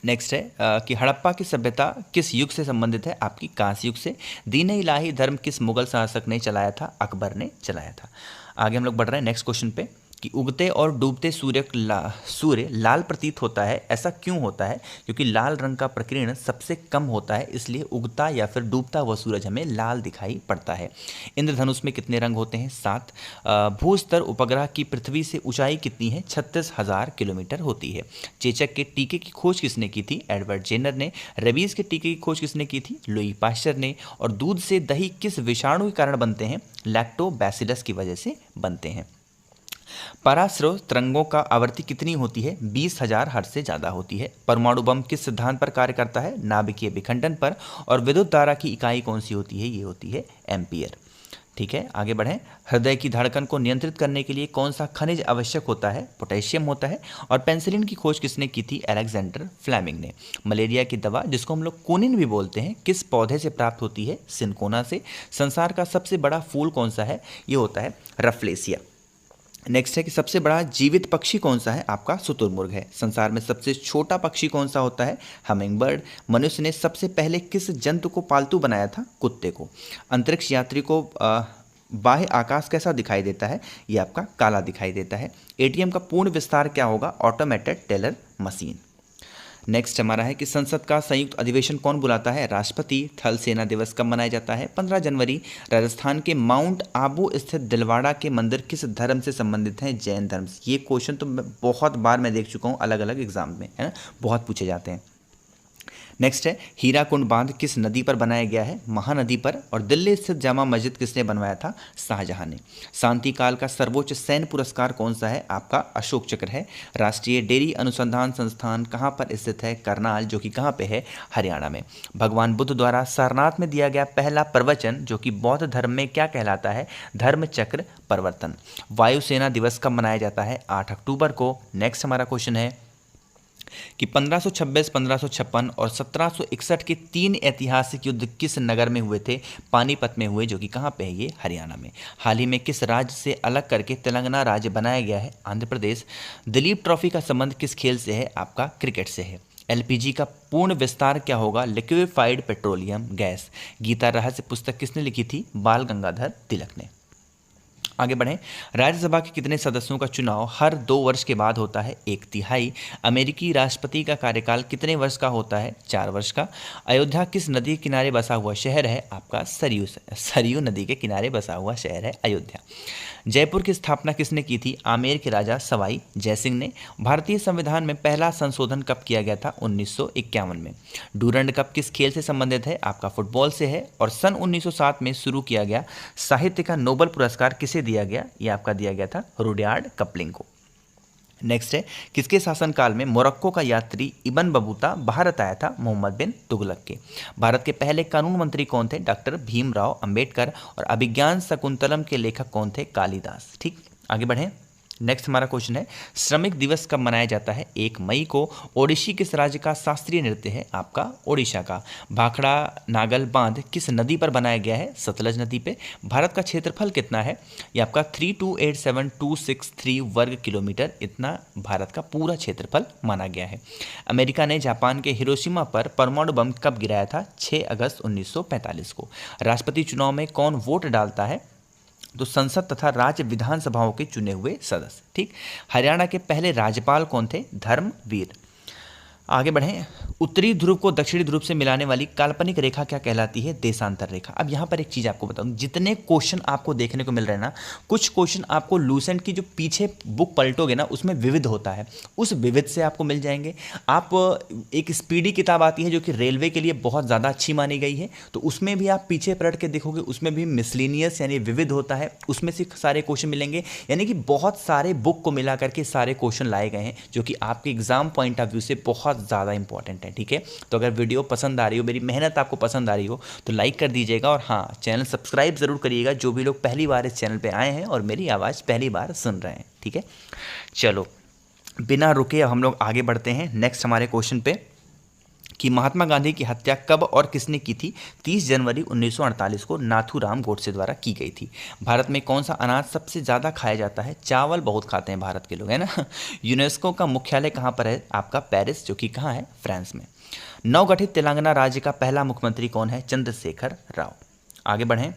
नेक्स्ट है कि हड़प्पा की सभ्यता किस युग से संबंधित है? आपकी कांस्य युग से। दीन इलाही धर्म किस मुगल शासक ने चलाया था? अकबर ने चलाया था। आगे हम लोग बढ़ रहे हैं नेक्स्ट क्वेश्चन पे कि उगते और डूबते सूर्य लाल प्रतीत होता है, ऐसा क्यों होता है? क्योंकि लाल रंग का प्रकीर्ण सबसे कम होता है, इसलिए उगता या फिर डूबता हुआ सूरज हमें लाल दिखाई पड़ता है। इंद्रधनुष में कितने रंग होते हैं? 7। भूस्तर उपग्रह की पृथ्वी से ऊंचाई कितनी है? 36,000 किलोमीटर होती है। चेचक के टीके की खोज किसने की थी? एडवर्ड जेनर ने। रेबीज के टीके की खोज किसने की थी? लुई पाश्चर ने। और दूध से दही किस विषाणु के कारण बनते हैं? लैक्टोबैसिलस की वजह से बनते हैं। पराश्रव तरंगों का आवृत्ति कितनी होती है? 20,000 हर्ट्ज से ज़्यादा होती है। परमाणु बम किस सिद्धांत पर कार्य करता है? नाभिकीय विखंडन पर। और विद्युत धारा की इकाई कौन सी होती है? ये होती है एम्पियर, ठीक है। आगे बढ़ें। हृदय की धड़कन को नियंत्रित करने के लिए कौन सा खनिज आवश्यक होता है? पोटेशियम होता है। और पेनिसिलिन की खोज किसने की थी? अलेक्जेंडर फ्लेमिंग ने। मलेरिया की दवा, जिसको हम लोग कोनिन भी बोलते हैं, किस पौधे से प्राप्त होती है? सिनकोना से। संसार का सबसे बड़ा फूल कौन सा है? ये होता है रफलेसिया। नेक्स्ट है कि सबसे बड़ा जीवित पक्षी कौन सा है? आपका शुतुरमुर्ग है। संसार में सबसे छोटा पक्षी कौन सा होता है? हमिंगबर्ड। मनुष्य ने सबसे पहले किस जंतु को पालतू बनाया था? कुत्ते को। अंतरिक्ष यात्री को बाह्य आकाश कैसा दिखाई देता है? ये आपका काला दिखाई देता है। एटीएम का पूर्ण विस्तार क्या होगा? Automated teller machine. नेक्स्ट हमारा है कि संसद का संयुक्त अधिवेशन कौन बुलाता है? राष्ट्रपति। थल सेना दिवस कब मनाया जाता है? 15 जनवरी। राजस्थान के माउंट आबू स्थित दिलवाड़ा के मंदिर किस धर्म से संबंधित हैं? जैन धर्म से। ये क्वेश्चन तो बहुत बार मैं देख चुका हूँ अलग अलग एग्जाम में, है ना, बहुत पूछे जाते हैं। नेक्स्ट है हीराकुंड बांध किस नदी पर बनाया गया है? महानदी पर। और दिल्ली स्थित जामा मस्जिद किसने बनवाया था? शाहजहां ने। शांति काल का सर्वोच्च सैन्य पुरस्कार कौन सा है? आपका अशोक चक्र है। राष्ट्रीय डेयरी अनुसंधान संस्थान कहाँ पर स्थित है? करनाल, जो कि कहाँ पे है? हरियाणा में। भगवान बुद्ध द्वारा सारनाथ में दिया गया पहला प्रवचन, जो कि बौद्ध धर्म में क्या कहलाता है? धर्म चक्र प्रवर्तन। वायुसेना दिवस कब मनाया जाता है? 8 अक्टूबर को। नेक्स्ट हमारा क्वेश्चन है कि 1526, 1556 और 1761 के 3 ऐतिहासिक युद्ध किस नगर में हुए थे? पानीपत में हुए, जो कि कहाँ पे है? ये हरियाणा में। हाल ही में किस राज्य से अलग करके तेलंगाना राज्य बनाया गया है? आंध्र प्रदेश। दिलीप ट्रॉफी का संबंध किस खेल से है? आपका क्रिकेट से है। एलपीजी का पूर्ण विस्तार क्या होगा? Liquefied petroleum gas. गीता रहस्य पुस्तक किसने लिखी थी? बाल गंगाधर तिलक ने। आगे बढ़ें। राज्यसभा के कितने सदस्यों का चुनाव हर 2 वर्ष के बाद होता है? 1/3। अमेरिकी राष्ट्रपति का कार्यकाल कितने वर्ष का होता है? 4 वर्ष का। अयोध्या किस नदी के किनारे बसा हुआ शहर है? आपका सरयू नदी के किनारे बसा हुआ शहर है अयोध्या। जयपुर की स्थापना किसने की थी? आमेर के राजा सवाई जयसिंह ने। भारतीय संविधान में पहला संशोधन कब किया गया था? 1951 में। डूरंड कप किस खेल से संबंधित है? आपका फुटबॉल से है। और सन 1907 में शुरू किया गया साहित्य का नोबेल पुरस्कार किसे दिया गया? यह आपका दिया गया था रुडयार्ड किपलिंग को। नेक्स्ट है, किसके शासनकाल में मोरक्को का यात्री इब्न बतूता भारत आया था? मोहम्मद बिन तुगलक के। भारत के पहले कानून मंत्री कौन थे? डॉक्टर भीमराव अंबेडकर। और अभिज्ञान शकुंतलम के लेखक कौन थे? कालिदास। ठीक, आगे बढ़ें। नेक्स्ट हमारा क्वेश्चन है, श्रमिक दिवस कब मनाया जाता है? 1 मई को। ओडिशी किस राज्य का शास्त्रीय नृत्य है? आपका ओडिशा का। भाखड़ा नागल बांध किस नदी पर बनाया गया है? सतलज नदी पे। भारत का क्षेत्रफल कितना है? ये आपका 3287263 वर्ग किलोमीटर, इतना भारत का पूरा क्षेत्रफल माना गया है। अमेरिका ने जापान के हिरोशिमा पर परमाणु बम कब गिराया था? 6 अगस्त 1945 को। राष्ट्रपति चुनाव में कौन वोट डालता है? तो संसद तथा राज्य विधानसभाओं के चुने हुए सदस्य। ठीक, हरियाणा के पहले राज्यपाल कौन थे? धर्मवीर। आगे बढ़ें। उत्तरी ध्रुव को दक्षिणी ध्रुव से मिलाने वाली काल्पनिक रेखा क्या कहलाती है? देशांतर रेखा। अब यहाँ पर एक चीज़ आपको बताऊँ, जितने क्वेश्चन आपको देखने को मिल रहे हैं ना, कुछ क्वेश्चन आपको लूसेंट की जो पीछे बुक पलटोगे ना, उसमें विविध होता है, उस विविध से आपको मिल जाएंगे। आप एक स्पीडी किताब आती है जो कि रेलवे के लिए बहुत ज़्यादा अच्छी मानी गई है, तो उसमें भी आप पीछे पलट के देखोगे, उसमें भी मिसलिनियस यानी विविध होता है, उसमें से सारे क्वेश्चन मिलेंगे। यानी कि बहुत सारे बुक को मिला करके सारे क्वेश्चन लाए गए हैं, जो कि आपके एग्जाम पॉइंट ऑफ व्यू से बहुत ज़्यादा इंपॉर्टेंट है। ठीक है, तो अगर वीडियो पसंद आ रही हो, मेरी मेहनत आपको पसंद आ रही हो, तो लाइक कर दीजिएगा। और हाँ, चैनल सब्सक्राइब जरूर करिएगा, जो भी लोग पहली बार इस चैनल पे आए हैं और मेरी आवाज़ पहली बार सुन रहे हैं। ठीक है, चलो बिना रुके अब हम लोग आगे बढ़ते हैं नेक्स्ट हमारे क्वेश्चन पे, कि महात्मा गांधी की हत्या कब और किसने की थी? 30 जनवरी 1948 को नाथूराम गोडसे द्वारा की गई थी। भारत में कौन सा अनाज सबसे ज़्यादा खाया जाता है? चावल बहुत खाते हैं भारत के लोग, है ना। यूनेस्को का मुख्यालय कहाँ पर है? आपका पेरिस, जो कि कहाँ है? फ्रांस में। नवगठित तेलंगाना राज्य का पहला मुख्यमंत्री कौन है? चंद्रशेखर राव। आगे बढ़ें।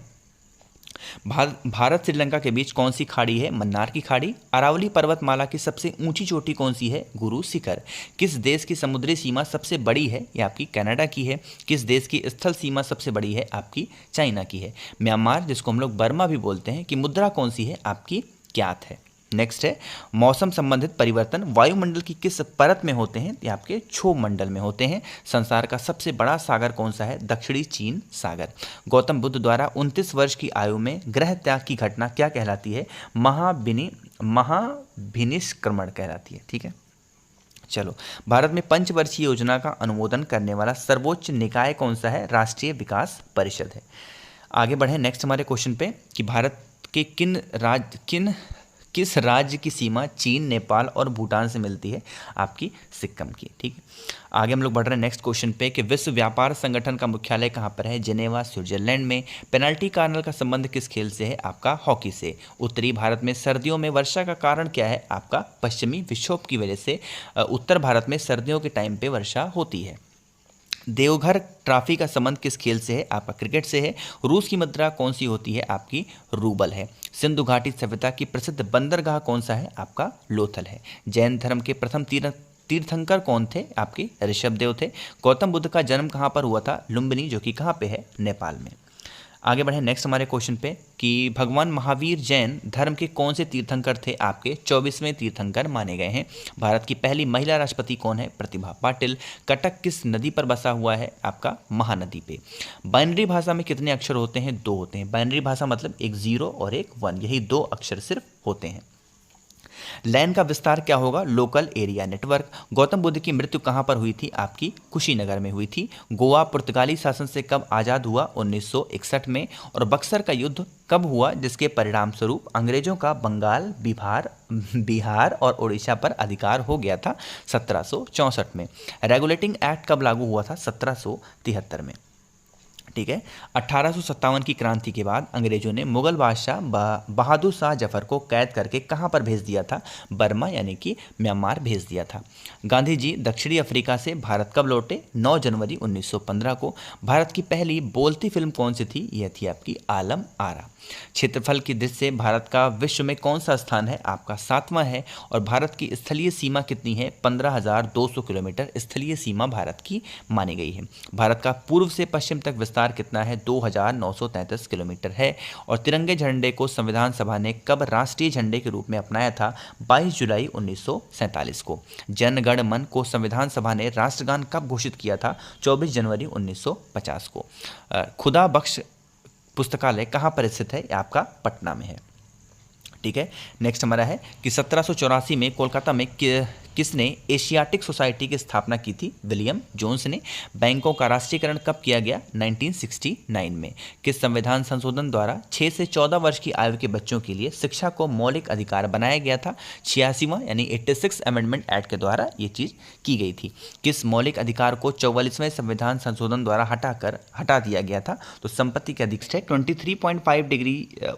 भारत श्रीलंका के बीच कौन सी खाड़ी है? मन्नार की खाड़ी। अरावली पर्वतमाला की सबसे ऊंची चोटी कौन सी है? गुरु शिखर। किस देश की समुद्री सीमा सबसे बड़ी है? ये आपकी कनाडा की है। किस देश की स्थल सीमा सबसे बड़ी है? आपकी चाइना की है। म्यांमार, जिसको हम लोग बर्मा भी बोलते हैं, की मुद्रा कौन सी है? आपकी ज्ञात है। नेक्स्ट है, मौसम संबंधित परिवर्तन वायुमंडल की किस परत में होते हैं? ये आपके क्षोभ मंडल में होते हैं। संसार का सबसे बड़ा सागर कौन सा है? दक्षिणी चीन सागर। गौतम बुद्ध द्वारा 29 वर्ष की आयु में ग्रह त्याग की घटना क्या कहलाती है? महाभिनिष्क्रमण कहलाती है। ठीक है, चलो, भारत में पंचवर्षीय योजना का अनुमोदन करने वाला सर्वोच्च निकाय कौन सा है? राष्ट्रीय विकास परिषद है। आगे बढ़े नेक्स्ट हमारे क्वेश्चन पे, कि भारत के किस राज्य की सीमा चीन, नेपाल और भूटान से मिलती है? आपकी सिक्किम की। ठीक है, आगे हम लोग बढ़ रहे हैं नेक्स्ट क्वेश्चन पे, कि विश्व व्यापार संगठन का मुख्यालय कहाँ पर है? जिनेवा, स्विट्जरलैंड में। पेनल्टी कार्नल का संबंध किस खेल से है? आपका हॉकी से। उत्तरी भारत में सर्दियों में वर्षा का कारण क्या है? आपका पश्चिमी विक्षोभ की वजह से उत्तर भारत में सर्दियों के टाइम पे वर्षा होती है। देवघर ट्रॉफी का संबंध किस खेल से है? आपका क्रिकेट से है। रूस की मुद्रा कौन सी होती है? आपकी रूबल है। सिंधु घाटी सभ्यता की प्रसिद्ध बंदरगाह कौन सा है? आपका लोथल है। जैन धर्म के प्रथम तीर्थंकर कौन थे? आपके ऋषभदेव थे। गौतम बुद्ध का जन्म कहाँ पर हुआ था? लुम्बिनी, जो कि कहाँ पे है? नेपाल में। आगे बढ़े नेक्स्ट हमारे क्वेश्चन पे, कि भगवान महावीर जैन धर्म के कौन से तीर्थंकर थे? आपके 24वें तीर्थंकर माने गए हैं। भारत की पहली महिला राष्ट्रपति कौन है? प्रतिभा पाटिल। कटक किस नदी पर बसा हुआ है? आपका महानदी पे। बाइनरी भाषा में कितने अक्षर होते हैं? 2 होते हैं। बाइनरी भाषा मतलब एक 0 और एक 1, यही 2 अक्षर सिर्फ होते हैं। लैन का विस्तार क्या होगा? Local area network. Gautam Buddha की मृत्यु कहाँ पर हुई थी? आपकी कुशीनगर में हुई थी। गोवा पुर्तगाली शासन से कब आज़ाद हुआ? 1961 में। और बक्सर का युद्ध कब हुआ, जिसके परिणाम स्वरूप अंग्रेजों का बंगाल, बिहार और उड़ीसा पर अधिकार हो गया था? 1764 में। रेगुलेटिंग एक्ट कब लागू हुआ था? 1773 में। ठीक है। 1857 की क्रांति के बाद अंग्रेजों ने मुगल बादशाह बहादुर शाह जफर को कैद करके कहाँ पर भेज दिया था? बर्मा यानी कि म्यांमार भेज दिया था। गांधी जी दक्षिणी अफ्रीका से भारत कब लौटे? 9 जनवरी 1915 को। भारत की पहली बोलती फिल्म कौन सी थी? यह थी आपकी आलम आरा। क्षेत्रफल की दृष्टि से भारत का विश्व में कौन सा स्थान है? आपका 7वां है। और भारत की स्थलीय सीमा कितनी है? 15,200 किलोमीटर स्थलीय सीमा भारत की मानी गई है। भारत का पूर्व से पश्चिम तक विस्तार कितना है? 2,933 किलोमीटर है। और तिरंगे झंडे को संविधान सभा ने कब राष्ट्रीय झंडे के रूप में अपनाया था? 22 जुलाई 1947 को। जन गण मन को संविधान सभा ने राष्ट्रगान कब घोषित किया था? 24 जनवरी 1950 को। खुदा बख्श पुस्तकालय कहाँ पर स्थित है? आपका पटना में है। ठीक है। नेक्स्ट हमारा है कि 1784 में कोलकाता में किसने एशियाटिक सोसाइटी की स्थापना की थी? विलियम जोन्स ने। बैंकों का राष्ट्रीयकरण कब किया गया? 1969 में। किस संविधान संशोधन द्वारा 6 से 14 वर्ष की आयु के बच्चों के लिए शिक्षा को मौलिक अधिकार बनाया गया था? 86वां यानी 86 अमेंडमेंट एक्ट के द्वारा ये चीज़ की गई थी। किस मौलिक अधिकार को 44वें संविधान संशोधन द्वारा हटा दिया गया था? तो संपत्ति के अधिकार है। 23.5 डिग्री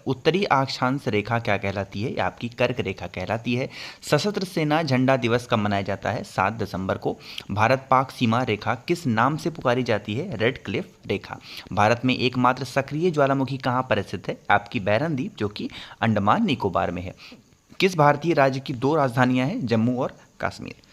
उत्तरी अक्षांश रेखा क्या कहलाती है? आपकी कर्क रेखा कहलाती है। सशस्त्र सेना झंडा दिवस कब मनाया जाता है? 7 दिसंबर को। भारत पाक सीमा रेखा किस नाम से पुकारी जाती है? रेड क्लिफ रेखा। भारत में एकमात्र सक्रिय ज्वालामुखी कहां पर स्थित है? आपकी बैरन द्वीप, जो कि अंडमान निकोबार में है। किस भारतीय राज्य की 2 राजधानियां हैं? जम्मू और कश्मीर।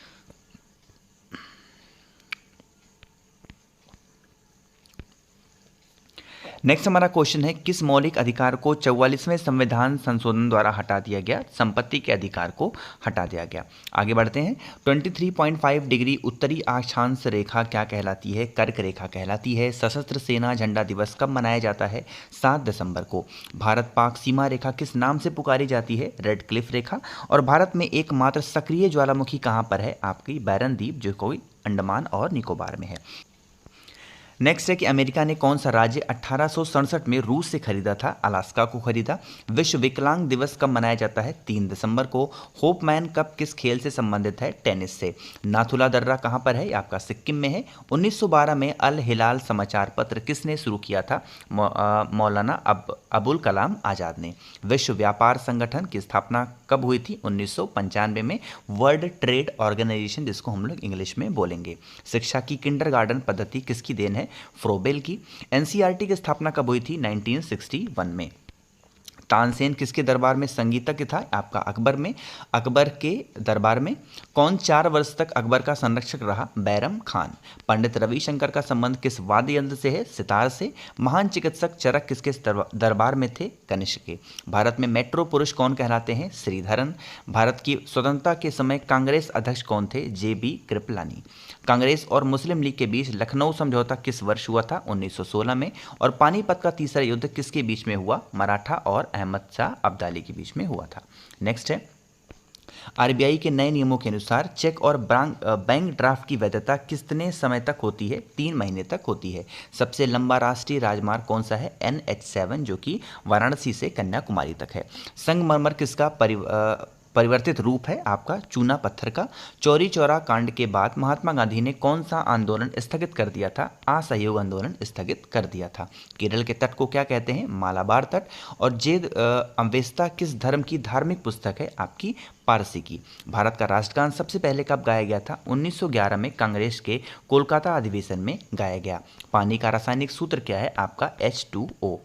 नेक्स्ट हमारा क्वेश्चन है किस मौलिक अधिकार को 44वें संविधान संशोधन द्वारा हटा दिया गया? संपत्ति के अधिकार को हटा दिया गया। आगे बढ़ते हैं। 23.5 डिग्री उत्तरी अक्षांश रेखा क्या कहलाती है? कर्क रेखा कहलाती है। सशस्त्र सेना झंडा दिवस कब मनाया जाता है? 7 दिसंबर को। भारत पाक सीमा रेखा किस नाम से पुकारी जाती है? रेड क्लिफ रेखा। और भारत में एकमात्र सक्रिय ज्वालामुखी कहाँ पर है? आपकी बैरन द्वीप, जो कोई अंडमान और निकोबार में है। नेक्स्ट है कि अमेरिका ने कौन सा राज्य 1867 में रूस से खरीदा था? अलास्का को खरीदा। विश्व विकलांग दिवस कब मनाया जाता है? 3 दिसंबर को। होपमैन कप किस खेल से संबंधित है? टेनिस से। नाथुला दर्रा कहाँ पर है? आपका सिक्किम में है। 1912 में अल हिलाल समाचार पत्र किसने शुरू किया था? मौलाना अबुल कलाम आज़ाद ने। विश्व व्यापार संगठन की स्थापना कब हुई थी? 1995 में। वर्ल्ड ट्रेड ऑर्गेनाइजेशन, जिसको हम लोग इंग्लिश में बोलेंगे। शिक्षा की किंडरगार्टन पद्धति किसकी देन है? फ्रोबेल की। एनसीईआरटी की स्थापना कब हुई थी? 1961 में। तानसेन किसके दरबार में संगीतज्ञ था? आपका अकबर में। अकबर के दरबार में कौन 4 वर्ष तक अकबर का संरक्षक रहा? बैरम खान। पंडित रविशंकर का संबंध किस वाद्य यंत्र से है? सितार से। महान चिकित्सक चरक किसके दरबार में थे? कनिष्क के। भारत में मेट्रो पुरुष कौन कहलाते हैं? श्रीधरन। भारत की स्वतंत्रता के समय कांग्रेस अध्यक्ष कौन थे? JB कृपलानी। कांग्रेस और मुस्लिम लीग के बीच लखनऊ समझौता किस वर्ष हुआ था? 1916 में। और पानीपत का तीसरा युद्ध किसके बीच में हुआ? मराठा और अहमद शाह अब्दाली के बीच में हुआ था। नेक्स्ट है RBI के नए नियमों के अनुसार चेक और बैंक ड्राफ्ट की वैधता कितने समय तक होती है? 3 महीने तक होती है। सबसे लंबा राष्ट्रीय राजमार्ग कौन सा है? NH7, जो कि वाराणसी से कन्याकुमारी तक है। संगमरमर किसका परिवर्तित रूप है? आपका चूना पत्थर का। चौरी चौरा कांड के बाद महात्मा गांधी ने कौन सा आंदोलन स्थगित कर दिया था? असहयोग आंदोलन स्थगित कर दिया था। केरल के तट को क्या कहते हैं? मालाबार तट। और जेद अवेस्ता किस धर्म की धार्मिक पुस्तक है? आपकी पारसी की। भारत का राष्ट्रगान सबसे पहले कब गाया गया था? 1911 में कांग्रेस के कोलकाता अधिवेशन में गाया गया। पानी का रासायनिक सूत्र क्या है? आपका H2O।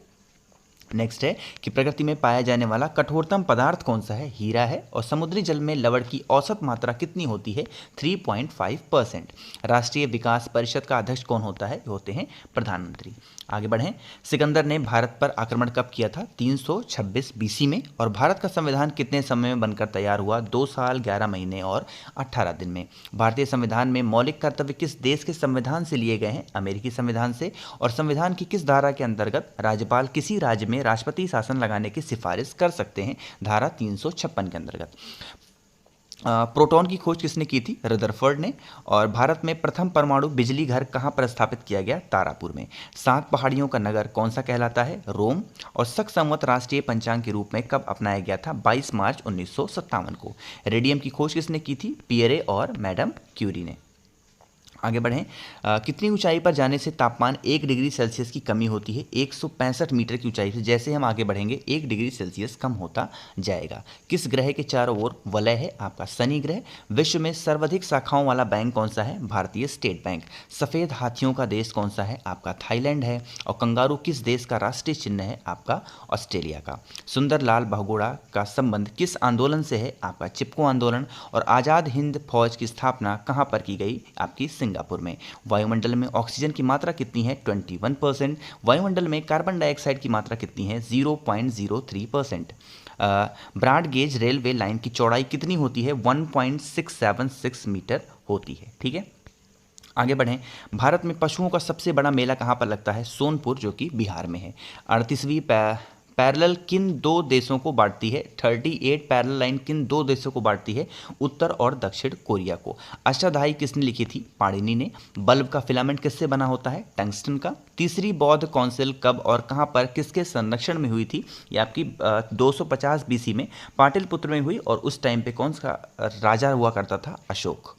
नेक्स्ट है कि प्रकृति में पाया जाने वाला कठोरतम पदार्थ कौन सा है? हीरा है। और समुद्री जल में लवण की औसत मात्रा कितनी होती है? 3.5%। राष्ट्रीय विकास परिषद का अध्यक्ष कौन होता है? होते हैं प्रधानमंत्री। आगे बढ़ें। सिकंदर ने भारत पर आक्रमण कब किया था? 326 BC में। और भारत का संविधान कितने समय में बनकर तैयार हुआ? 2 साल 11 महीने और 18 दिन में। भारतीय संविधान में मौलिक कर्तव्य किस देश के संविधान से लिए गए हैं? अमेरिकी संविधान से। और संविधान की किस धारा के अंतर्गत राज्यपाल किसी राज्य में राष्ट्रपति शासन लगाने की सिफारिश कर सकते हैं? धारा 356 के अंतर्गत। प्रोटॉन की खोज किसने की थी? रदरफोर्ड ने। और भारत में प्रथम परमाणु बिजली घर कहाँ पर स्थापित किया गया? तारापुर में। 7 पहाड़ियों का नगर कौन सा कहलाता है? रोम। और शक संवत राष्ट्रीय पंचांग के रूप में कब अपनाया गया था? 22 मार्च 1957 को। रेडियम की खोज किसने की थी? पियरे और मैडम क्यूरी ने। आगे बढ़ें। कितनी ऊंचाई पर जाने से तापमान 1 डिग्री सेल्सियस की कमी होती है? 165 मीटर की ऊंचाई से जैसे हम आगे बढ़ेंगे 1 डिग्री सेल्सियस कम होता जाएगा। किस ग्रह के चारों ओर वलय है? आपका शनि ग्रह। विश्व में सर्वाधिक शाखाओं वाला बैंक कौन सा है? भारतीय स्टेट बैंक। सफ़ेद हाथियों का देश कौन सा है? आपका थाईलैंड है। और कंगारू किस देश का राष्ट्रीय चिन्ह है? आपका ऑस्ट्रेलिया का। सुंदरलाल बहुगुणा का संबंध किस आंदोलन से है? आपका चिपको आंदोलन। और आज़ाद हिंद फौज की स्थापना कहाँ पर की गई? आपकी सिंगापुर में। वायुमंडल में ऑक्सीजन की मात्रा कितनी है? 21%। वायुमंडल में कार्बन डाइऑक्साइड की मात्रा कितनी है? 0.03%। ब्रॉड गेज रेलवे लाइन की चौड़ाई कितनी होती है? 1.676 मीटर होती है। ठीक है, आगे बढ़ें। भारत में पशुओं का सबसे बड़ा मेला कहाँ पर लगता है? सोनपुर, जो कि बिहार में है। 38वीं पैरेलल किन दो देशों को बांटती है? 38 पैरेलल लाइन किन दो देशों को बांटती है? उत्तर और दक्षिण कोरिया को। अष्टाध्यायी किसने लिखी थी? पाणिनि ने। बल्ब का फिलामेंट किससे बना होता है? टंगस्टन का। तीसरी बौद्ध काउंसिल कब और कहाँ पर किसके संरक्षण में हुई थी? ये आपकी 250 BC में पाटलिपुत्र में हुई। और उस टाइम पे कौन सा राजा हुआ करता था? अशोक।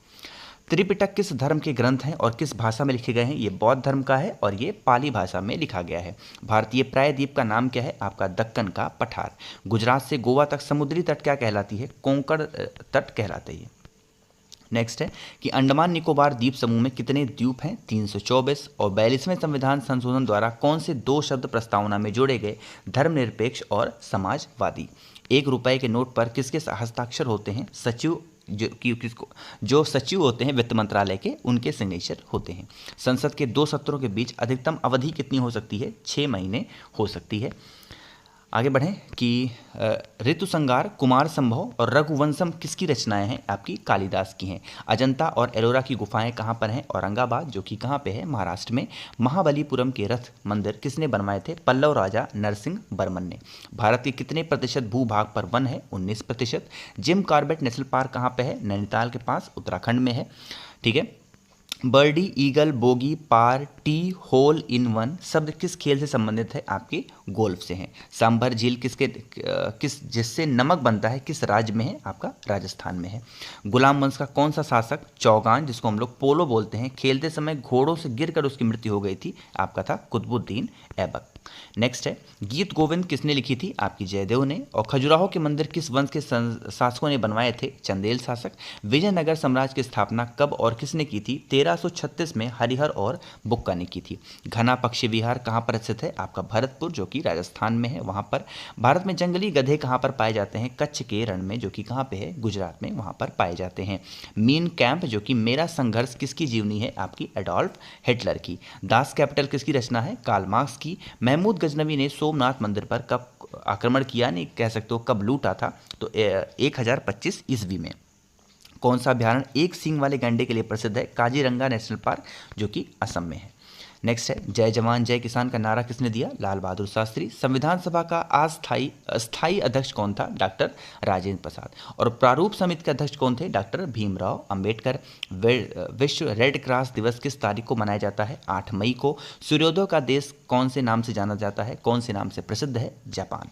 त्रिपिटक किस धर्म के ग्रंथ हैं और किस भाषा में लिखे गए हैं? ये बौद्ध धर्म का है और ये पाली भाषा में लिखा गया है। भारतीय प्रायद्वीप का नाम क्या है? आपका दक्कन का पठार। गुजरात से गोवा तक समुद्री तट क्या कहलाती है? कोंकण तट कहलाते हैं। नेक्स्ट है कि अंडमान निकोबार द्वीप समूह में कितने द्वीप हैं? 324। और 42वें संविधान संशोधन द्वारा कौन से दो शब्द प्रस्तावना में जोड़े गए? धर्मनिरपेक्ष और समाजवादी। 1 रुपए के नोट पर किसके हस्ताक्षर होते हैं? सचिव जो सचिव होते हैं वित्त मंत्रालय के, उनके सिग्नेचर होते हैं। संसद के 2 सत्रों के बीच अधिकतम अवधि कितनी हो सकती है? 6 महीने हो सकती है। आगे बढ़ें कि ऋतुसंहार, कुमार संभव और रघुवंशम किसकी रचनाएं हैं? आपकी कालिदास की हैं। अजंता और एलोरा की गुफाएं कहाँ पर हैं? औरंगाबाद, जो कि कहाँ पे है? महाराष्ट्र में। महाबलीपुरम के रथ मंदिर किसने बनवाए थे? पल्लव राजा नरसिंह वर्मन ने। भारत के कितने प्रतिशत भूभाग पर वन है? 19%। जिम कॉर्बेट नेशनल पार्क कहाँ पे है? नैनीताल के पास, उत्तराखंड में है। ठीक है, birdie, eagle, bogey, par, tee, hole in one शब्द किस खेल से संबंधित है? आपके गोल्फ से हैं। सांभर झील किस जिससे नमक बनता है किस राज्य में है? आपका राजस्थान में है। गुलाम वंश का कौन सा शासक चौगान, जिसको हम लोग पोलो बोलते हैं, खेलते समय घोड़ों से गिरकर उसकी मृत्यु हो गई थी? आपका था कुतुबुद्दीन ऐबक। नेक्स्ट है गीत गोविंद किसने लिखी थी? आपकी जयदेव ने। और खजुराहो के मंदिर किस वंश के शासकों ने बनवाए थे? चंदेल शासक। विजयनगर साम्राज्य की स्थापना कब और किसने की थी? 1336 में हरिहर और बुक्का ने की थी। घना पक्षी विहार कहाँ पर स्थित है? आपका भरतपुर, जो कि राजस्थान में है, वहाँ पर। भारत में जंगली गधे कहाँ पर पाए जाते हैं? कच्छ के रण में, जो कि कहाँ पे है? गुजरात में, वहाँ पर पाए जाते हैं। मीन कैंप, जो कि मेरा संघर्ष किसकी जीवनी है? आपकी एडोल्फ हिटलर की। दास कैपिटल किसकी रचना है? कार्ल मार्क्स की। महमूद गजनवी ने सोमनाथ मंदिर पर कब आक्रमण किया, नहीं कह सकते हो कब लूटा था? तो 1025 ईस्वी में। कौन सा अभ्यारण्य एक सींग वाले गैंडे के लिए प्रसिद्ध है? काजीरंगा नेशनल पार्क, जो कि असम में है। नेक्स्ट है जय जवान जय किसान का नारा किसने दिया? लाल बहादुर शास्त्री। संविधान सभा का अस्थायी अध्यक्ष कौन था? डॉक्टर राजेंद्र प्रसाद। और प्रारूप समिति के अध्यक्ष कौन थे? डॉक्टर भीमराव अंबेडकर। विश्व रेड क्रॉस दिवस किस तारीख को मनाया जाता है? 8 मई को। सूर्योदय का देश कौन से नाम से जाना जाता है? कौन से नाम से प्रसिद्ध है? जापान।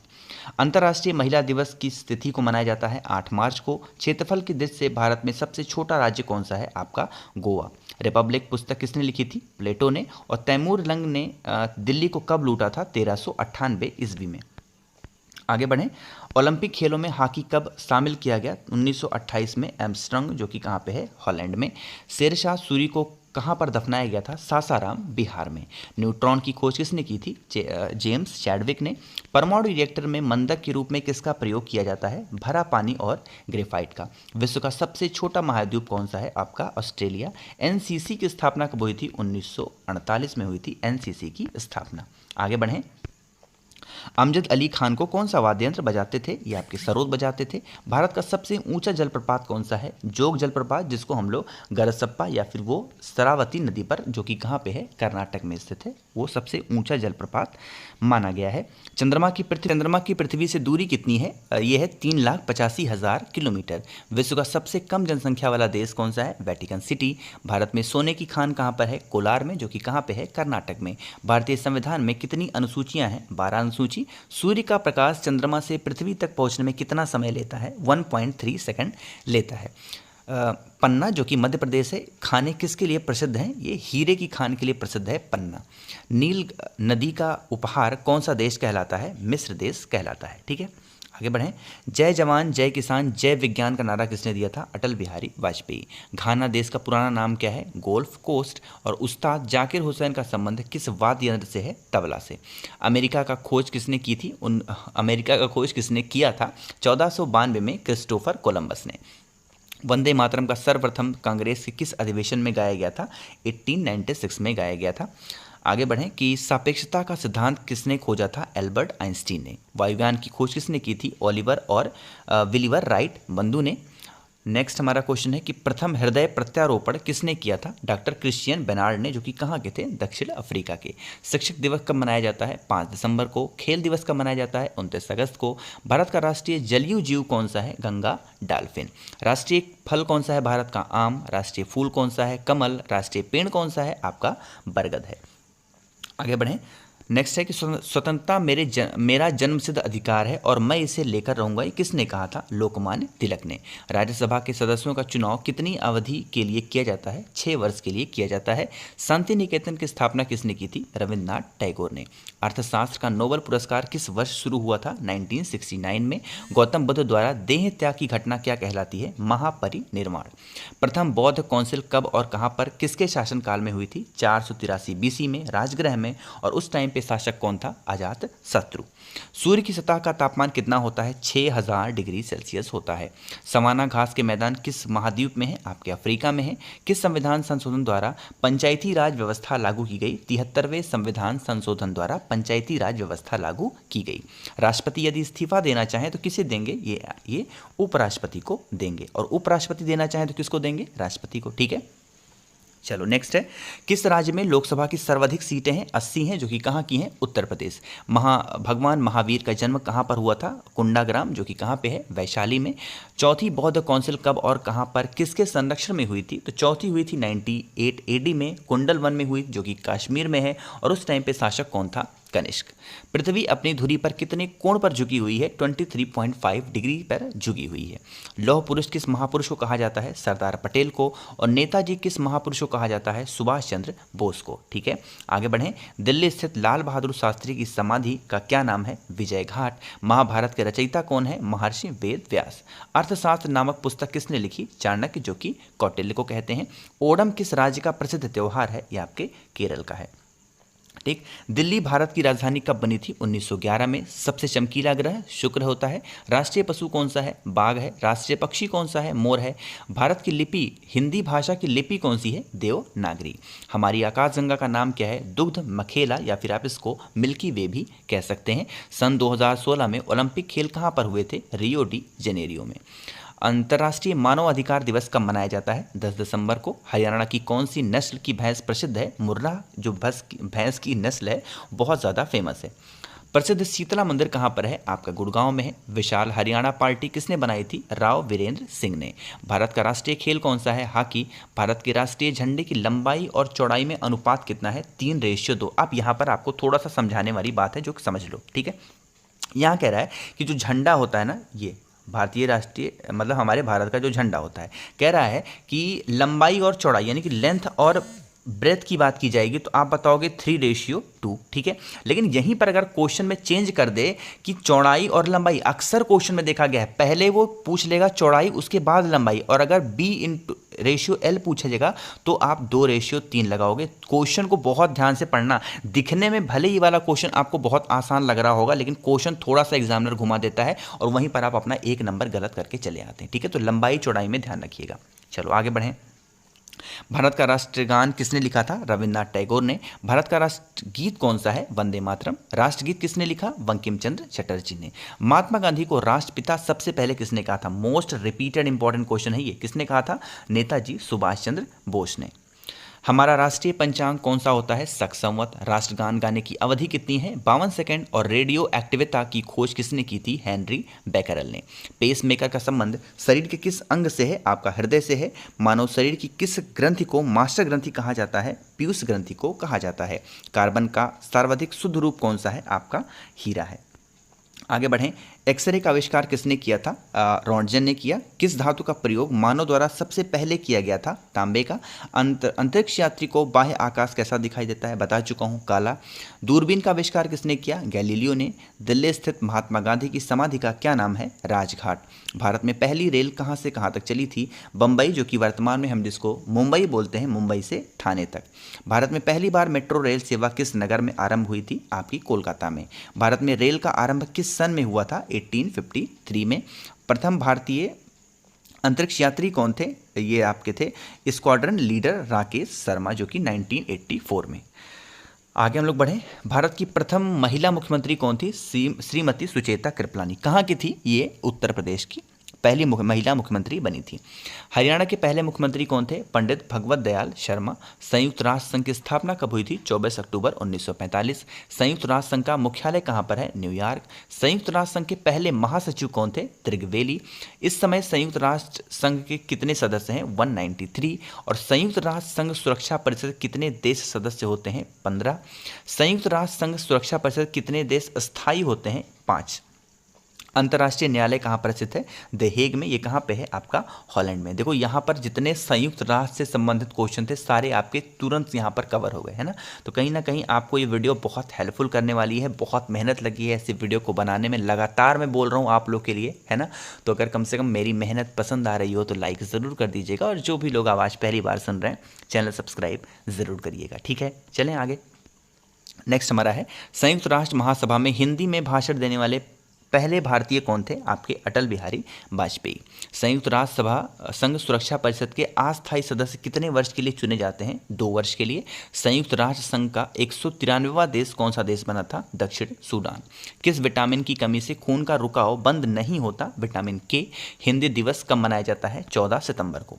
अंतर्राष्ट्रीय महिला दिवस की तिथि को मनाया जाता है 8 मार्च को। क्षेत्रफल की दृष्टि से भारत में सबसे छोटा राज्य कौन सा है? आपका गोवा। रिपब्लिक पुस्तक किसने लिखी थी? प्लेटो ने। और तैमूर लंग ने दिल्ली को कब लूटा था? 1398 ईस्वी में। आगे बढ़ें। ओलंपिक खेलों में हॉकी कब शामिल किया गया? 1928 में एम्स्टर्डम, जो कि कहाँ पे है? हॉलैंड में। शेरशाह सूरी को कहाँ पर दफनाया गया था? सासाराम, बिहार में। न्यूट्रॉन की खोज किसने की थी? जेम्स चैडविक ने। परमाणु रिएक्टर में मंदक के रूप में किसका प्रयोग किया जाता है? भरा पानी और ग्रेफाइट का। विश्व का सबसे छोटा महाद्वीप कौन सा है? आपका ऑस्ट्रेलिया। एनसीसी की स्थापना कब हुई थी? 1948 में हुई थी एनसीसी की स्थापना। आगे बढ़ें। अमजद अली खान को कौन सा वाद्य यंत्र बजाते थे? ये आपके सरोद बजाते थे। भारत का सबसे ऊंचा जलप्रपात कौन सा है? जोग जलप्रपात, जिसको हम लोग गरसप्पा या फिर वो शरावती नदी पर, जो कि कहाँ पे है? कर्नाटक में स्थित है, वो सबसे ऊंचा जलप्रपात माना गया है। चंद्रमा की पृथ्वी से दूरी कितनी है? ये है 3,85,000 किलोमीटर। विश्व का सबसे कम जनसंख्या वाला देश कौन सा है? Vatican city. भारत में सोने की खान कहाँ पर है? कोलार में, जो कि कहाँ पे है? कर्नाटक में। भारतीय संविधान में कितनी अनुसूचियां हैं? 12 अनुसूची। सूर्य का प्रकाश चंद्रमा से पृथ्वी तक पहुंचने में कितना समय लेता है? 1.3 सेकंड लेता है। पन्ना जो कि मध्य प्रदेश है, खाने किसके लिए प्रसिद्ध हैं? ये हीरे की खान के लिए प्रसिद्ध है पन्ना। नील नदी का उपहार कौन सा देश कहलाता है? मिस्र देश कहलाता है। ठीक है, आगे बढ़ें। जय जवान जय किसान जय विज्ञान का नारा किसने दिया था? अटल बिहारी वाजपेयी। घाना देश का पुराना नाम क्या है? Gold Coast. और उस्ताद जाकिर हुसैन का संबंध किस वाद्य यंत्र से है? तबला से। अमेरिका का खोज किसने की थी? अमेरिका का खोज किसने किया था? 1492 में क्रिस्टोफर कोलंबस ने। वंदे मातरम का सर्वप्रथम कांग्रेस के किस अधिवेशन में गाया गया था? 1896 में गाया गया था। आगे बढ़ें कि सापेक्षता का सिद्धांत किसने खोजा था? एल्बर्ट आइंस्टीन ने। वायुयान की खोज किसने की थी? ओलिवर और विलिवर राइट बंधु ने। नेक्स्ट हमारा क्वेश्चन है कि प्रथम हृदय प्रत्यारोपण किसने किया था? डॉक्टर क्रिश्चियन बेनार्ड ने, जो कि कहाँ के थे? दक्षिण अफ्रीका के। शिक्षक दिवस कब मनाया जाता है? 5 दिसंबर को। खेल दिवस कब मनाया जाता है? 29 अगस्त को। भारत का राष्ट्रीय जलीय जीव कौन सा है? गंगा डॉल्फिन। राष्ट्रीय फल कौन सा है भारत का? आम। राष्ट्रीय फूल कौन सा है? कमल। राष्ट्रीय पेड़ कौन सा है? आपका बरगद है। आगे बढ़ें। नेक्स्ट है कि स्वतंत्रता मेरा जन्मसिद्ध अधिकार है और मैं इसे लेकर रहूंगा, ये किसने कहा था? लोकमान्य तिलक ने। राज्यसभा के सदस्यों का चुनाव कितनी अवधि के लिए किया जाता है? 6 वर्ष के लिए किया जाता है। शांति निकेतन की स्थापना किसने की थी? रविन्द्रनाथ टैगोर ने। अर्थशास्त्र का नोबेल पुरस्कार किस वर्ष शुरू हुआ था? 1969 में। गौतम बुद्ध द्वारा देह त्याग की घटना क्या कहलाती है? महापरिनिर्वाण। प्रथम बौद्ध काउंसिल कब और कहां पर किसके शासनकाल में हुई थी? 483 BC में राजगृह में। और उस टाइम पे शासक कौन था? अजात शत्रु। सूर्य की सतह का तापमान कितना होता है? 6000 डिग्री सेल्सियस होता है। सवाना घास के मैदान किस महाद्वीप में है? आपके अफ्रीका में है। किस संविधान संशोधन द्वारा पंचायती राज व्यवस्था लागू की गई? 73वें संविधान संशोधन द्वारा पंचायती राज व्यवस्था लागू की गई। राष्ट्रपति यदि इस्तीफा देना चाहें तो किसे देंगे? ये उपराष्ट्रपति को देंगे। और उपराष्ट्रपति देना चाहें तो किसको देंगे? राष्ट्रपति को। ठीक है, चलो नेक्स्ट है, किस राज्य में लोकसभा की सर्वाधिक सीटें हैं? 80 हैं, जो कि कहाँ की हैं? उत्तर प्रदेश। भगवान महावीर का जन्म कहाँ पर हुआ था? कुंडाग्राम, जो कि कहाँ पे है? वैशाली में। चौथी बौद्ध काउंसिल कब और कहाँ पर किसके संरक्षण में हुई थी? तो चौथी हुई थी 98 AD में कुंडल वन में हुई, जो कि कश्मीर में है। और उस टाइम पे शासक कौन था? कनिष्क। पृथ्वी अपनी धुरी पर कितने कोण पर झुकी हुई है? 23.5 डिग्री पर झुकी हुई है। लौह पुरुष किस महापुरुष को कहा जाता है? सरदार पटेल को। और नेताजी किस महापुरुष को कहा जाता है? सुभाष चंद्र बोस को। ठीक है, आगे बढ़ें। दिल्ली स्थित लाल बहादुर शास्त्री की समाधि का क्या नाम है? विजय घाट। महाभारत के रचयिता कौन है? महर्षि वेद व्यास। अर्थशास्त्र नामक पुस्तक किसने लिखी? चाणक्य, जो कि कौटिल्य को कहते हैं। ओणम किस राज्य का प्रसिद्ध त्योहार है? यह आपके केरल का है। ठीक, दिल्ली भारत की राजधानी कब बनी थी? 1911 में। सबसे चमकीला ग्रह शुक्र होता है। राष्ट्रीय पशु कौन सा है? बाघ है। राष्ट्रीय पक्षी कौन सा है? मोर है। भारत की लिपि, हिंदी भाषा की लिपि कौन सी है? देवनागरी। हमारी आकाशगंगा का नाम क्या है? दुग्ध मखेला, या फिर आप इसको मिल्की वे भी कह सकते हैं। सन 2016 में ओलंपिक खेल कहाँ पर हुए थे? रियो डी जेनेरियो में। अंतर्राष्ट्रीय मानव अधिकार दिवस कब मनाया जाता है? 10 दिसंबर को। हरियाणा की कौन सी नस्ल की भैंस प्रसिद्ध है? मुर्रा, जो भैंस की नस्ल है, बहुत ज़्यादा फेमस है। प्रसिद्ध शीतला मंदिर कहाँ पर है? आपका गुड़गांव में है। विशाल हरियाणा पार्टी किसने बनाई थी? राव वीरेंद्र सिंह ने। भारत का राष्ट्रीय खेल कौन सा है? हॉकी। भारत के राष्ट्रीय झंडे की लंबाई और चौड़ाई में अनुपात कितना है? 3:2। अब यहाँ पर आपको थोड़ा सा समझाने वाली बात है, जो समझ लो। ठीक है, यहाँ कह रहा है कि जो झंडा होता है ना, ये भारतीय राष्ट्रीय, मतलब हमारे भारत का जो झंडा होता है, कह रहा है कि लंबाई और चौड़ाई, यानी कि लेंथ और ब्रेथ की बात की जाएगी तो आप बताओगे 3:2। ठीक है, लेकिन यहीं पर अगर क्वेश्चन में चेंज कर दे कि चौड़ाई और लंबाई, अक्सर क्वेश्चन में देखा गया है पहले वो पूछ लेगा चौड़ाई, उसके बाद लंबाई, और अगर B/L पूछेगा तो आप 2:3 लगाओगे। क्वेश्चन को बहुत ध्यान से पढ़ना। दिखने में भले ही वाला क्वेश्चन आपको बहुत आसान लग रहा होगा, लेकिन क्वेश्चन थोड़ा सा एग्जामिनर घुमा देता है और वहीं पर आप अपना 1 नंबर गलत करके चले आते हैं। ठीक है, तो लंबाई चौड़ाई में ध्यान रखिएगा। चलो आगे बढ़ें। भारत का राष्ट्रगान किसने लिखा था? रविन्द्रनाथ टैगोर ने। भारत का राष्ट्रगीत कौन सा है? वंदे मातरम। राष्ट्रगीत किसने लिखा? बंकिम चंद्र चटर्जी ने। महात्मा गांधी को राष्ट्रपिता सबसे पहले किसने कहा था? मोस्ट रिपीटेड इंपॉर्टेंट क्वेश्चन है ये। किसने कहा था? नेताजी सुभाष चंद्र बोस ने। हमारा राष्ट्रीय पंचांग कौन सा होता है? शक संवत। राष्ट्रगान गाने की अवधि कितनी है? 52 सेकंड। और रेडियो एक्टिविता की खोज किसने की थी? हेनरी बेकरल ने। पेस मेकर का संबंध शरीर के किस अंग से है? आपका हृदय से है। मानव शरीर की किस ग्रंथि को मास्टर ग्रंथि कहा जाता है? पीयूष ग्रंथि को कहा जाता है। कार्बन का सर्वाधिक शुद्ध रूप कौन सा है? आपका हीरा है। आगे बढ़ें। एक्सरे का आविष्कार किसने किया था? रॉन्टजन ने किया। किस धातु का प्रयोग मानव द्वारा सबसे पहले किया गया था? तांबे का। अंतरिक्ष यात्री को बाह्य आकाश कैसा दिखाई देता है? बता चुका हूँ, काला। दूरबीन का आविष्कार किसने किया? गैलीलियो ने। दिल्ली स्थित महात्मा गांधी की समाधि का क्या नाम है? राजघाट। भारत में पहली रेल कहाँ से कहाँ तक चली थी? बम्बई, जो कि वर्तमान में हम जिसको मुंबई बोलते हैं, मुंबई से ठाणे तक। भारत में पहली बार मेट्रो रेल सेवा किस नगर में आरंभ हुई थी? आपकी कोलकाता में। भारत में रेल का आरंभ किस सन में हुआ था? 1853 में। प्रथम भारतीय अंतरिक्ष यात्री कौन थे? ये आपके थे स्क्वाड्रन लीडर राकेश शर्मा, जो कि 1984 में। आगे हम लोग बढ़े। भारत की प्रथम महिला मुख्यमंत्री कौन थी? श्रीमती सुचेता कृपलानी। कहाँ की थी ये? उत्तर प्रदेश की पहली महिला मुख्यमंत्री बनी थी। हरियाणा के पहले मुख्यमंत्री कौन थे? पंडित भगवत दयाल शर्मा। संयुक्त राष्ट्र संघ की स्थापना कब हुई थी? 24 अक्टूबर 1945। संयुक्त राष्ट्र संघ का मुख्यालय कहाँ पर है? न्यूयॉर्क। संयुक्त राष्ट्र संघ के पहले महासचिव कौन थे? त्रिगवेली। इस समय संयुक्त राष्ट्र संघ के कितने सदस्य हैं? 193। और संयुक्त राष्ट्र संघ सुरक्षा परिषद कितने देश सदस्य होते हैं? 15। संयुक्त राष्ट्र संघ सुरक्षा परिषद कितने देश स्थायी होते हैं? 5। अंतर्राष्ट्रीय न्यायालय कहाँ पर स्थित है? द हेग में। ये कहाँ पे है? आपका हॉलैंड में। देखो यहाँ पर जितने संयुक्त राष्ट्र से संबंधित क्वेश्चन थे सारे आपके तुरंत यहाँ पर कवर हो गए, है ना। तो कहीं ना कहीं आपको ये वीडियो बहुत हेल्पफुल करने वाली है। बहुत मेहनत लगी है ऐसी वीडियो को बनाने में, लगातार मैं बोल रहा हूँ आप लोग के लिए, है ना। तो अगर कम से कम मेरी मेहनत पसंद आ रही हो तो लाइक ज़रूर कर दीजिएगा, और जो भी लोग आवाज़ पहली बार सुन रहे हैं चैनल सब्सक्राइब ज़रूर करिएगा, ठीक है। चलें आगे। नेक्स्ट हमारा है संयुक्त राष्ट्र महासभा में हिंदी में भाषण देने वाले पहले भारतीय कौन थे? आपके अटल बिहारी वाजपेयी। संयुक्त राष्ट्र सभा संघ सुरक्षा परिषद के अस्थायी सदस्य कितने वर्ष के लिए चुने जाते हैं? 2 वर्ष के लिए। संयुक्त राष्ट्र संघ का 193वां देश कौन सा देश बना था? दक्षिण सूडान। किस विटामिन की कमी से खून का रुकाव बंद नहीं होता? विटामिन के। हिंदी दिवस कब मनाया जाता है? 14 सितंबर को।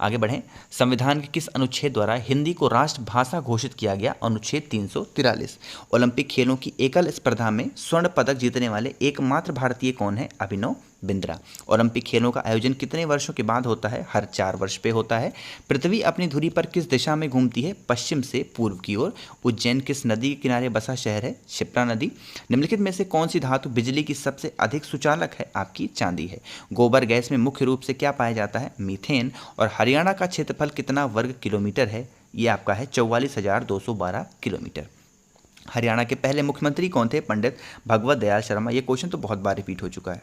आगे बढ़ें। संविधान के किस अनुच्छेद द्वारा हिंदी को राष्ट्रभाषा घोषित किया गया? अनुच्छेद 343। ओलंपिक खेलों की एकल स्पर्धा में स्वर्ण पदक जीतने वाले एकमात्र भारतीय कौन है? अभिनव बिंद्रा। ओलंपिक खेलों का आयोजन कितने वर्षों के बाद होता है? हर 4 वर्ष पे होता है। पृथ्वी अपनी धुरी पर किस दिशा में घूमती है? पश्चिम से पूर्व की ओर। उज्जैन किस नदी के किनारे बसा शहर है? क्षिप्रा नदी। निम्नलिखित में से कौन सी धातु बिजली की सबसे अधिक सुचालक है? आपकी चांदी है। गोबर गैस में मुख्य रूप से क्या पाया जाता है? मीथेन। और हरियाणा का क्षेत्रफल कितना वर्ग किलोमीटर है? ये आपका है 44,212 किलोमीटर। हरियाणा के पहले मुख्यमंत्री कौन थे? पंडित भगवत दयाल शर्मा। ये क्वेश्चन तो बहुत बार रिपीट हो चुका है।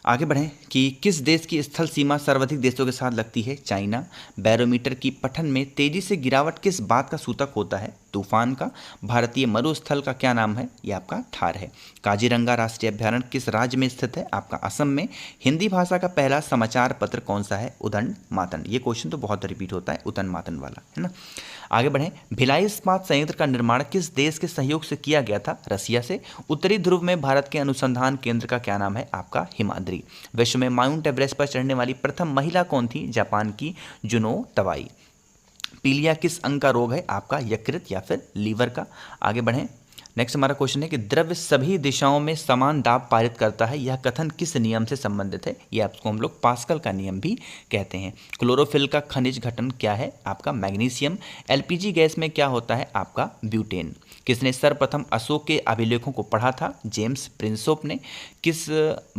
आगे बढ़ें कि किस देश की स्थल सीमा सर्वाधिक देशों के साथ लगती है? चाइना। बैरोमीटर की पठन में तेजी से गिरावट किस बात का सूचक होता है? तूफान का। भारतीय मरुस्थल का क्या नाम है? यह आपका थार है। काजीरंगा राष्ट्रीय अभ्यारण्य किस राज्य में स्थित है? आपका असम में। हिंदी भाषा का पहला समाचार पत्र कौन सा है? उदंड मातन। ये क्वेश्चन तो बहुत रिपीट होता है, उदंड मातन वाला, है ना। आगे बढ़ें। भिलाई इस्पात संयंत्र का निर्माण किस देश के सहयोग से किया गया था? रसिया से। उत्तरी ध्रुव में भारत के अनुसंधान केंद्र का क्या नाम है? आपका हिमाद्री। विश्व में माउंट एवरेस्ट पर चढ़ने वाली प्रथम महिला कौन थी? जापान की जुनो तवाई। पीलिया किस अंग का रोग है? आपका यकृत या फिर लीवर का। आगे बढ़ें। नेक्स्ट हमारा क्वेश्चन है कि द्रव्य सभी दिशाओं में समान दाब पारित करता है, यह कथन किस नियम से संबंधित है? यह आपको हम लोग पास्कल का नियम भी कहते हैं। क्लोरोफिल का खनिज घटन क्या है? आपका मैग्नीशियम। एलपीजी गैस में क्या होता है? आपका ब्यूटेन। किसने सर्वप्रथम अशोक के अभिलेखों को पढ़ा था? जेम्स प्रिंसोप ने। किस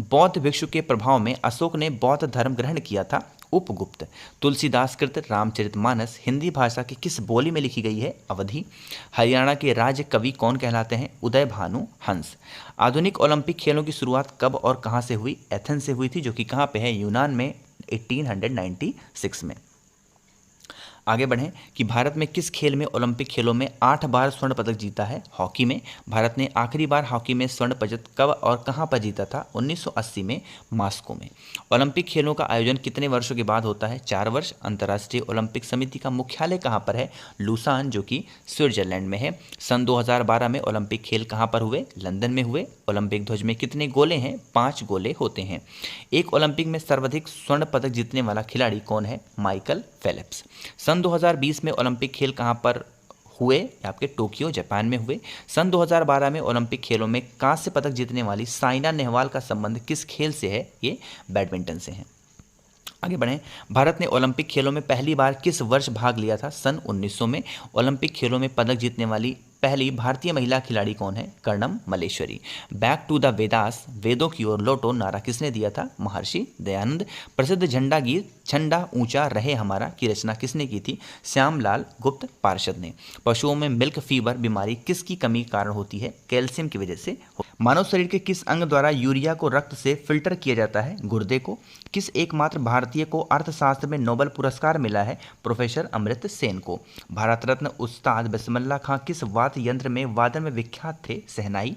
बौद्ध भिक्षु के प्रभाव में अशोक ने बौद्ध धर्म ग्रहण किया था? उपगुप्त। तुलसीदास कृत रामचरितमानस हिंदी भाषा की किस बोली में लिखी गई है? अवधी। हरियाणा के राज्य कवि कौन कहलाते हैं? उदय भानु हंस। आधुनिक ओलंपिक खेलों की शुरुआत कब और कहाँ से हुई? एथेंस से हुई थी, जो कि कहाँ पे है? यूनान में, 1896 में। आगे बढ़ें कि भारत में किस खेल में ओलंपिक खेलों में 8 बार स्वर्ण पदक जीता है? हॉकी में। भारत ने आखिरी बार हॉकी में स्वर्ण पदक कब और कहां पर जीता था? 1980 में, मॉस्को में। ओलंपिक खेलों का आयोजन कितने वर्षों के बाद होता है? 4 वर्ष। अंतर्राष्ट्रीय ओलंपिक समिति का मुख्यालय कहां पर है? लूसान, जो कि स्विट्जरलैंड में है। सन 2012 में ओलंपिक खेल कहां पर हुए? लंदन में हुए। ओलंपिक ध्वज में कितने गोले हैं? 5 गोले होते हैं। एक ओलंपिक में सर्वाधिक स्वर्ण पदक जीतने वाला खिलाड़ी कौन है? Michael Phelps. सन 2020 में ओलंपिक खेल कहां पर हुए? आपके टोक्यो, जापान में हुए। सन 2012 में ओलंपिक खेलों में कांस्य पदक जीतने वाली साइना नेहवाल का संबंध किस खेल से है? ये बैडमिंटन से है। आगे बढ़ें। भारत ने ओलंपिक खेलों में पहली बार किस वर्ष भाग लिया था? सन 1900 में। ओलंपिक खेलों में पदक जीतने वाली पहली भारतीय महिला खिलाड़ी कौन है? Karnam Malleswari. Back to the Vedas, वेदों की ओर लौटो, नारा किसने दिया था? महर्षि दयानंद। प्रसिद्ध झंडा गीत झंडा ऊंचा रहे हमारा की रचना किसने की थी? श्यामलाल गुप्त पार्षद ने। पशुओं में मिल्क फीवर बीमारी किसकी कमी के कारण होती है? कैल्शियम की वजह से। मानव शरीर के किस अंग द्वारा यूरिया को रक्त से फिल्टर किया जाता है? गुर्दे को। किस एकमात्र भारतीय को अर्थशास्त्र में नोबेल पुरस्कार मिला है? प्रोफेसर अमर्त्य सेन को। भारत रत्न उस्ताद बिस्मिल्लाह खां किस वाद्य यंत्र में वादन में विख्यात थे? शहनाई।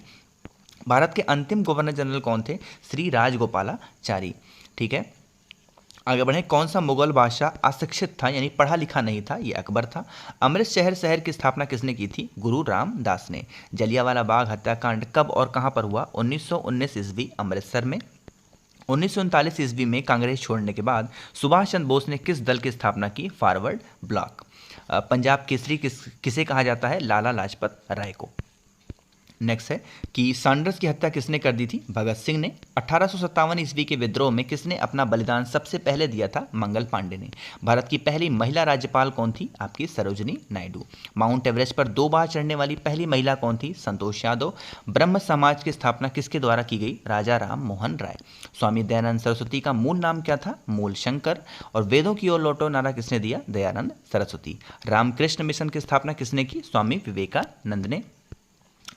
भारत के अंतिम गवर्नर जनरल कौन थे? श्री राजगोपालाचारी। ठीक है, आगे बढ़ें। कौन सा मुगल बादशाह अशिक्षित था, यानी पढ़ा लिखा नहीं था? ये अकबर था। अमृत शहर की स्थापना किसने की थी? गुरु रामदास ने। जलियांवाला बाग हत्याकांड कब और कहां पर हुआ? 1919 ईस्वी अमृतसर में। 1939 ईस्वी में कांग्रेस छोड़ने के बाद सुभाष चंद्र बोस ने किस दल की स्थापना की? Forward block. पंजाब केसरी किसे कहा जाता है? लाला लाजपत राय को। नेक्स्ट है कि सैंडर्स की हत्या किसने कर दी थी? भगत सिंह ने। 1857 ईस्वी के विद्रोह में किसने अपना बलिदान सबसे पहले दिया था? मंगल पांडे ने। भारत की पहली महिला राज्यपाल कौन थी? आपकी सरोजिनी नायडू। माउंट एवरेस्ट पर 2 बार चढ़ने वाली पहली महिला कौन थी? संतोष यादव। ब्रह्म समाज की स्थापना किसके द्वारा की गई? राजा राम मोहन राय। स्वामी दयानंद सरस्वती का मूल नाम क्या था? मूल शंकर। और वेदों की ओर लौटो नारा किसने दिया? दयानंद सरस्वती। रामकृष्ण मिशन की स्थापना किसने की? स्वामी विवेकानंद ने।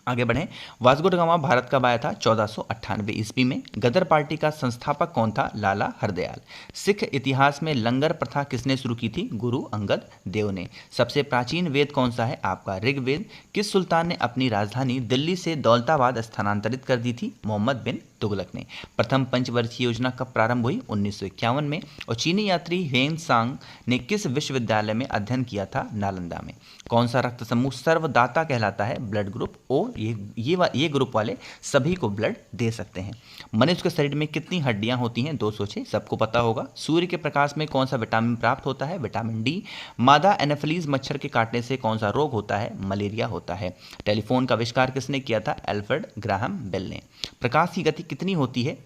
आगे बढ़ें। वास्को ड गामा भारत कब आया था? 1498 ईस्वी में। गदर पार्टी का संस्थापक कौन था? लाला हरदयाल। सिख इतिहास में लंगर प्रथा किसने शुरू की थी? गुरु अंगद देव ने। सबसे प्राचीन वेद कौन सा है? आपका ऋग्वेद। किस सुल्तान ने अपनी राजधानी दिल्ली से दौलताबाद स्थानांतरित कर दी थी? मोहम्मद बिन तुगलक ने। प्रथम पंचवर्षीय योजना कब प्रारंभ हुई? 1951 में। और चीनी यात्री हेन सांग ने किस विश्वविद्यालय में अध्ययन किया था? नालंदा में। कौन सा रक्त समूह सर्वदाता कहलाता है? Blood group O. ये ग्रुप वाले सभी को ब्लड दे सकते हैं। मनुष्य के शरीर में कितनी हड्डियां होती हैं? 206, सबको पता होगा। सूर्य के प्रकाश में कौन सा विटामिन प्राप्त होता है? Vitamin D. मादा एनाफिलीज मच्छर के काटने से कौन सा रोग होता है? मलेरिया होता है। टेलीफोन का आविष्कार किसने किया था? एल्फ्रेड ग्राहम बेल ने। प्रकाश की गति कितनी होती है?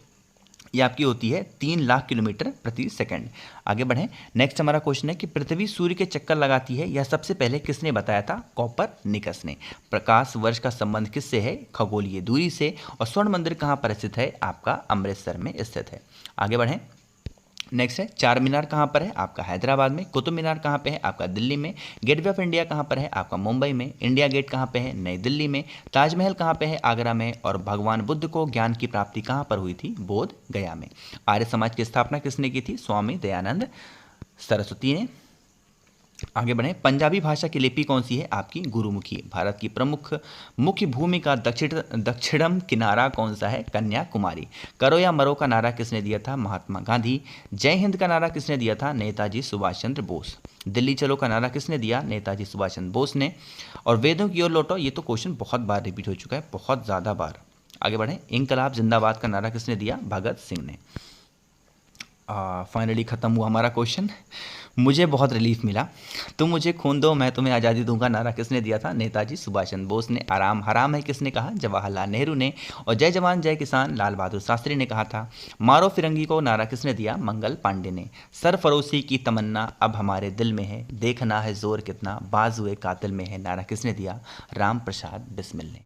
ये आपकी होती है 3 लाख किलोमीटर प्रति सेकंड। आगे बढ़ें। नेक्स्ट हमारा क्वेश्चन है कि पृथ्वी सूर्य के चक्कर लगाती है, यह सबसे पहले किसने बताया था? कॉपरनिकस ने। प्रकाश वर्ष का संबंध किससे है? खगोलीय दूरी से। और स्वर्ण मंदिर कहाँ पर स्थित है? आपका अमृतसर में स्थित है। आगे बढ़ें। नेक्स्ट है चार मीनार कहाँ पर है? आपका हैदराबाद में। कुतुब मीनार कहाँ पे है? आपका दिल्ली में। गेटवे ऑफ इंडिया कहाँ पर है? आपका मुंबई में। इंडिया गेट कहाँ पे है? नई दिल्ली में। ताजमहल कहाँ पे है? आगरा में। और भगवान बुद्ध को ज्ञान की प्राप्ति कहाँ पर हुई थी? बोध गया में। आर्य समाज की स्थापना किसने की थी? स्वामी दयानंद सरस्वती ने। आगे बढ़ें। पंजाबी भाषा की लिपि कौन सी है? आपकी गुरुमुखी। भारत की प्रमुख मुख्य भूमि का दक्षिणम किनारा कौन सा है? कन्याकुमारी। करो या मरो का नारा किसने दिया था? महात्मा गांधी। जय हिंद का नारा किसने दिया था? नेताजी सुभाष चंद्र बोस। दिल्ली चलो का नारा किसने दिया? नेताजी सुभाष चंद्र बोस ने। और वेदों की ओर लौटो, ये तो क्वेश्चन बहुत बार रिपीट हो चुका है, बहुत ज़्यादा बार। आगे बढ़ें। इंकलाब जिंदाबाद का नारा किसने दिया? भगत सिंह ने। फाइनली ख़त्म हुआ हमारा क्वेश्चन। मुझे बहुत रिलीफ मिला। तुम मुझे खून दो मैं तुम्हें आज़ादी दूंगा नारा किसने दिया था? नेताजी सुभाष चंद्र बोस ने। आराम हराम है किसने कहा? जवाहरलाल नेहरू ने। और जय जवान जय किसान लाल बहादुर शास्त्री ने कहा था। मारो फिरंगी को नारा किसने दिया? मंगल पांडे ने। सरफरोशी की तमन्ना अब हमारे दिल में है, देखना है जोर कितना बाजुए कातिल में है नारा किसने दिया? राम प्रसाद बिस्मिल ने।